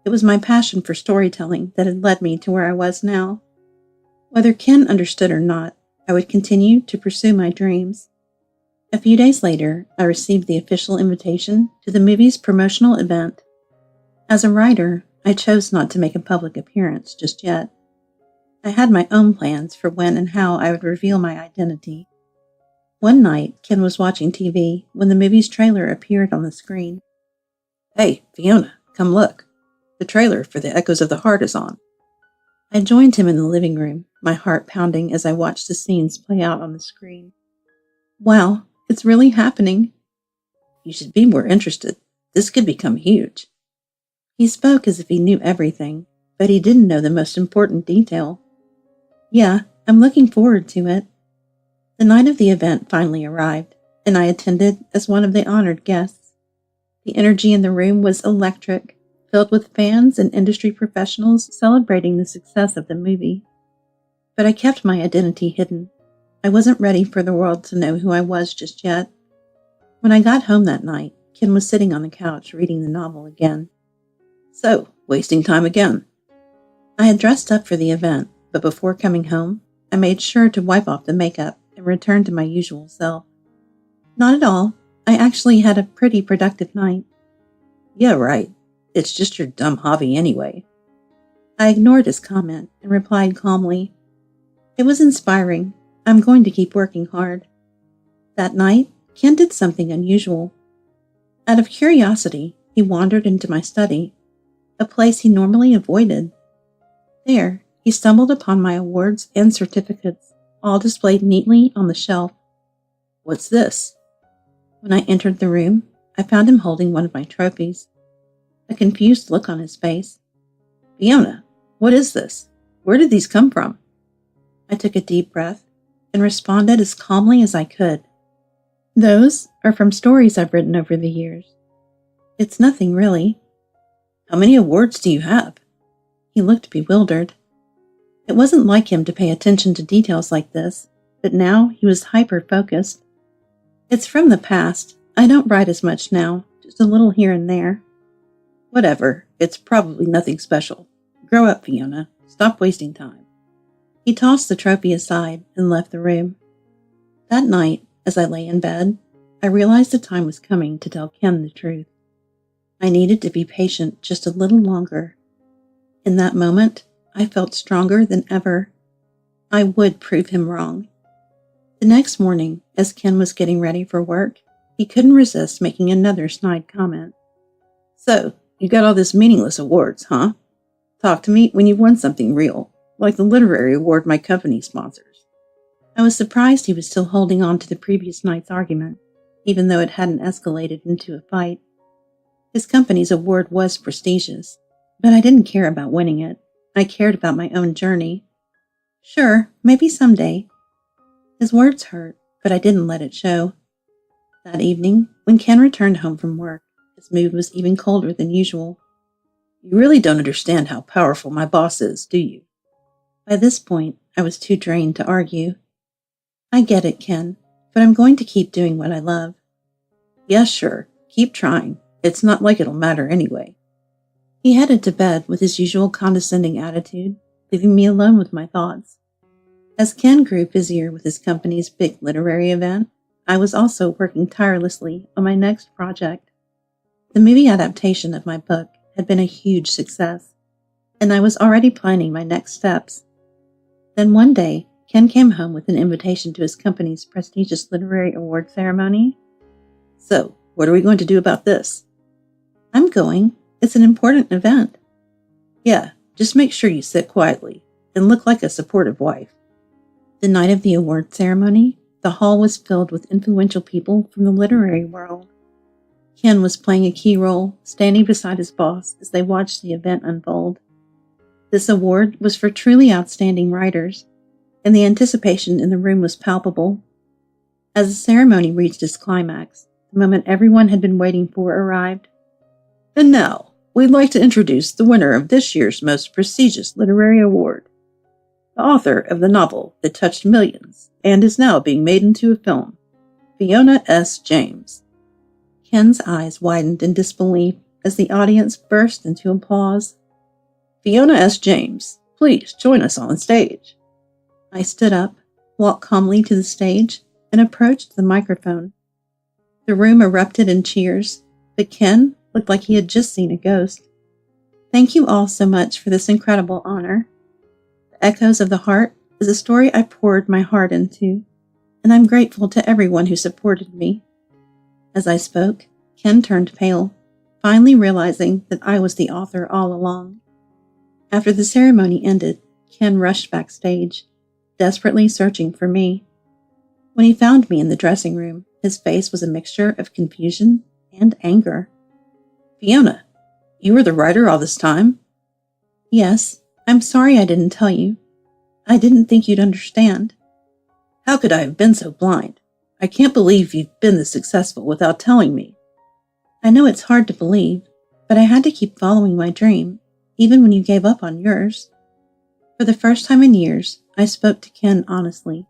It was my passion for storytelling that had led me to where I was now. Whether Ken understood or not, I would continue to pursue my dreams. A few days later, I received the official invitation to the movie's promotional event. As a writer, I chose not to make a public appearance just yet. I had my own plans for when and how I would reveal my identity. One night, Ken was watching TV when the movie's trailer appeared on the screen. Hey, Fiona, come look. The trailer for The Echoes of the Heart is on. I joined him in the living room, my heart pounding as I watched the scenes play out on the screen. Wow, it's really happening. You should be more interested. This could become huge. He spoke as if he knew everything, but he didn't know the most important detail. Yeah, I'm looking forward to it. The night of the event finally arrived, and I attended as one of the honored guests. The energy in the room was electric, filled with fans and industry professionals celebrating the success of the movie. But I kept my identity hidden. I wasn't ready for the world to know who I was just yet. When I got home that night, Ken was sitting on the couch reading the novel again. So, wasting time again. I had dressed up for the event, but before coming home, I made sure to wipe off the makeup and return to my usual self. Not at all. I actually had a pretty productive night. Yeah, right. It's just your dumb hobby anyway. I ignored his comment and replied calmly, It was inspiring. I'm going to keep working hard. That night, Ken did something unusual. Out of curiosity, he wandered into my study, a place he normally avoided. There, he stumbled upon my awards and certificates, all displayed neatly on the shelf. What's this? When I entered the room, I found him holding one of my trophies. A confused look on his face. Fiona, what is this? Where did these come from? I took a deep breath and responded as calmly as I could. Those are from stories I've written over the years. It's nothing really. How many awards do you have? He looked bewildered. It wasn't like him to pay attention to details like this, but now he was hyper-focused. It's from the past. I don't write as much now, just a little here and there. Whatever, it's probably nothing special. Grow up, Fiona. Stop wasting time. He tossed the trophy aside and left the room. That night, as I lay in bed, I realized the time was coming to tell Ken the truth. I needed to be patient just a little longer. In that moment, I felt stronger than ever. I would prove him wrong. The next morning, as Ken was getting ready for work, he couldn't resist making another snide comment. So, you got all this meaningless awards, huh? Talk to me when you've won something real, like the literary award my company sponsors. I was surprised he was still holding on to the previous night's argument, even though it hadn't escalated into a fight. His company's award was prestigious, but I didn't care about winning it. I cared about my own journey. Sure, maybe someday. His words hurt, but I didn't let it show. That evening, when Ken returned home from work, his mood was even colder than usual. You really don't understand how powerful my boss is, do you? By this point, I was too drained to argue. I get it, Ken, but I'm going to keep doing what I love. Yeah, sure. Keep trying. It's not like it'll matter anyway. He headed to bed with his usual condescending attitude, leaving me alone with my thoughts. As Ken grew busier with his company's big literary event, I was also working tirelessly on my next project. The movie adaptation of my book had been a huge success, and I was already planning my next steps. Then one day, Ken came home with an invitation to his company's prestigious literary award ceremony. So, what are we going to do about this? I'm going. It's an important event. Yeah, just make sure you sit quietly and look like a supportive wife. The night of the award ceremony, the hall was filled with influential people from the literary world. Ken was playing a key role, standing beside his boss as they watched the event unfold. This award was for truly outstanding writers, and the anticipation in the room was palpable. As the ceremony reached its climax, the moment everyone had been waiting for arrived. And now, we'd like to introduce the winner of this year's most prestigious literary award, the author of the novel that touched millions and is now being made into a film, Fiona S. James. Ken's eyes widened in disbelief as the audience burst into applause. Fiona S. James, please join us on stage. I stood up, walked calmly to the stage, and approached the microphone. The room erupted in cheers, but Ken looked like he had just seen a ghost. Thank you all so much for this incredible honor. The Echoes of the Heart is a story I poured my heart into, and I'm grateful to everyone who supported me. As I spoke, Ken turned pale, finally realizing that I was the author all along. After the ceremony ended, Ken rushed backstage, desperately searching for me. When he found me in the dressing room, his face was a mixture of confusion and anger. Fiona, you were the writer all this time? Yes, I'm sorry I didn't tell you. I didn't think you'd understand. How could I have been so blind? I can't believe you've been this successful without telling me. I know it's hard to believe, but I had to keep following my dream, even when you gave up on yours. For the first time in years, I spoke to Ken honestly.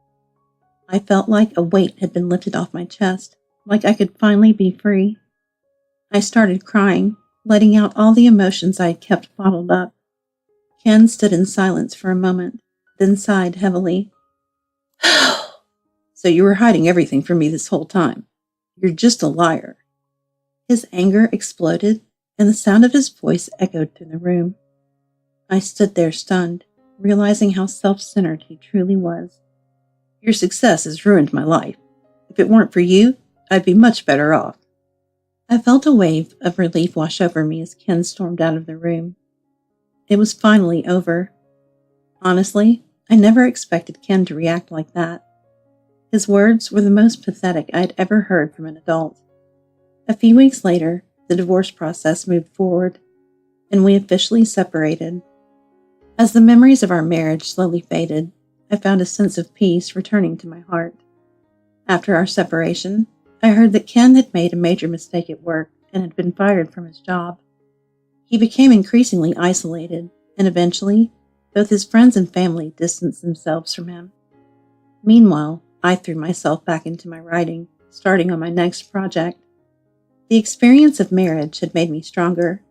I felt like a weight had been lifted off my chest, like I could finally be free. I started crying, letting out all the emotions I had kept bottled up. Ken stood in silence for a moment, then sighed heavily. So you were hiding everything from me this whole time. You're just a liar. His anger exploded, and the sound of his voice echoed through the room. I stood there stunned, realizing how self-centered he truly was. Your success has ruined my life. If it weren't for you, I'd be much better off. I felt a wave of relief wash over me as Ken stormed out of the room. It was finally over. Honestly, I never expected Ken to react like that. His words were the most pathetic I had ever heard from an adult. A few weeks later, the divorce process moved forward, and we officially separated. As the memories of our marriage slowly faded, I found a sense of peace returning to my heart. After our separation, I heard that Ken had made a major mistake at work and had been fired from his job. He became increasingly isolated, and eventually, both his friends and family distanced themselves from him. Meanwhile, I threw myself back into my writing, starting on my next project. The experience of marriage had made me stronger,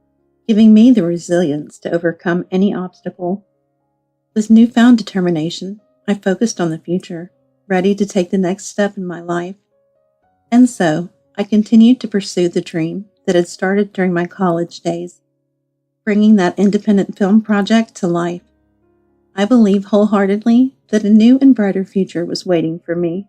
giving me the resilience to overcome any obstacle. With newfound determination, I focused on the future, ready to take the next step in my life. And so, I continued to pursue the dream that had started during my college days, bringing that independent film project to life. I believe wholeheartedly that a new and brighter future was waiting for me.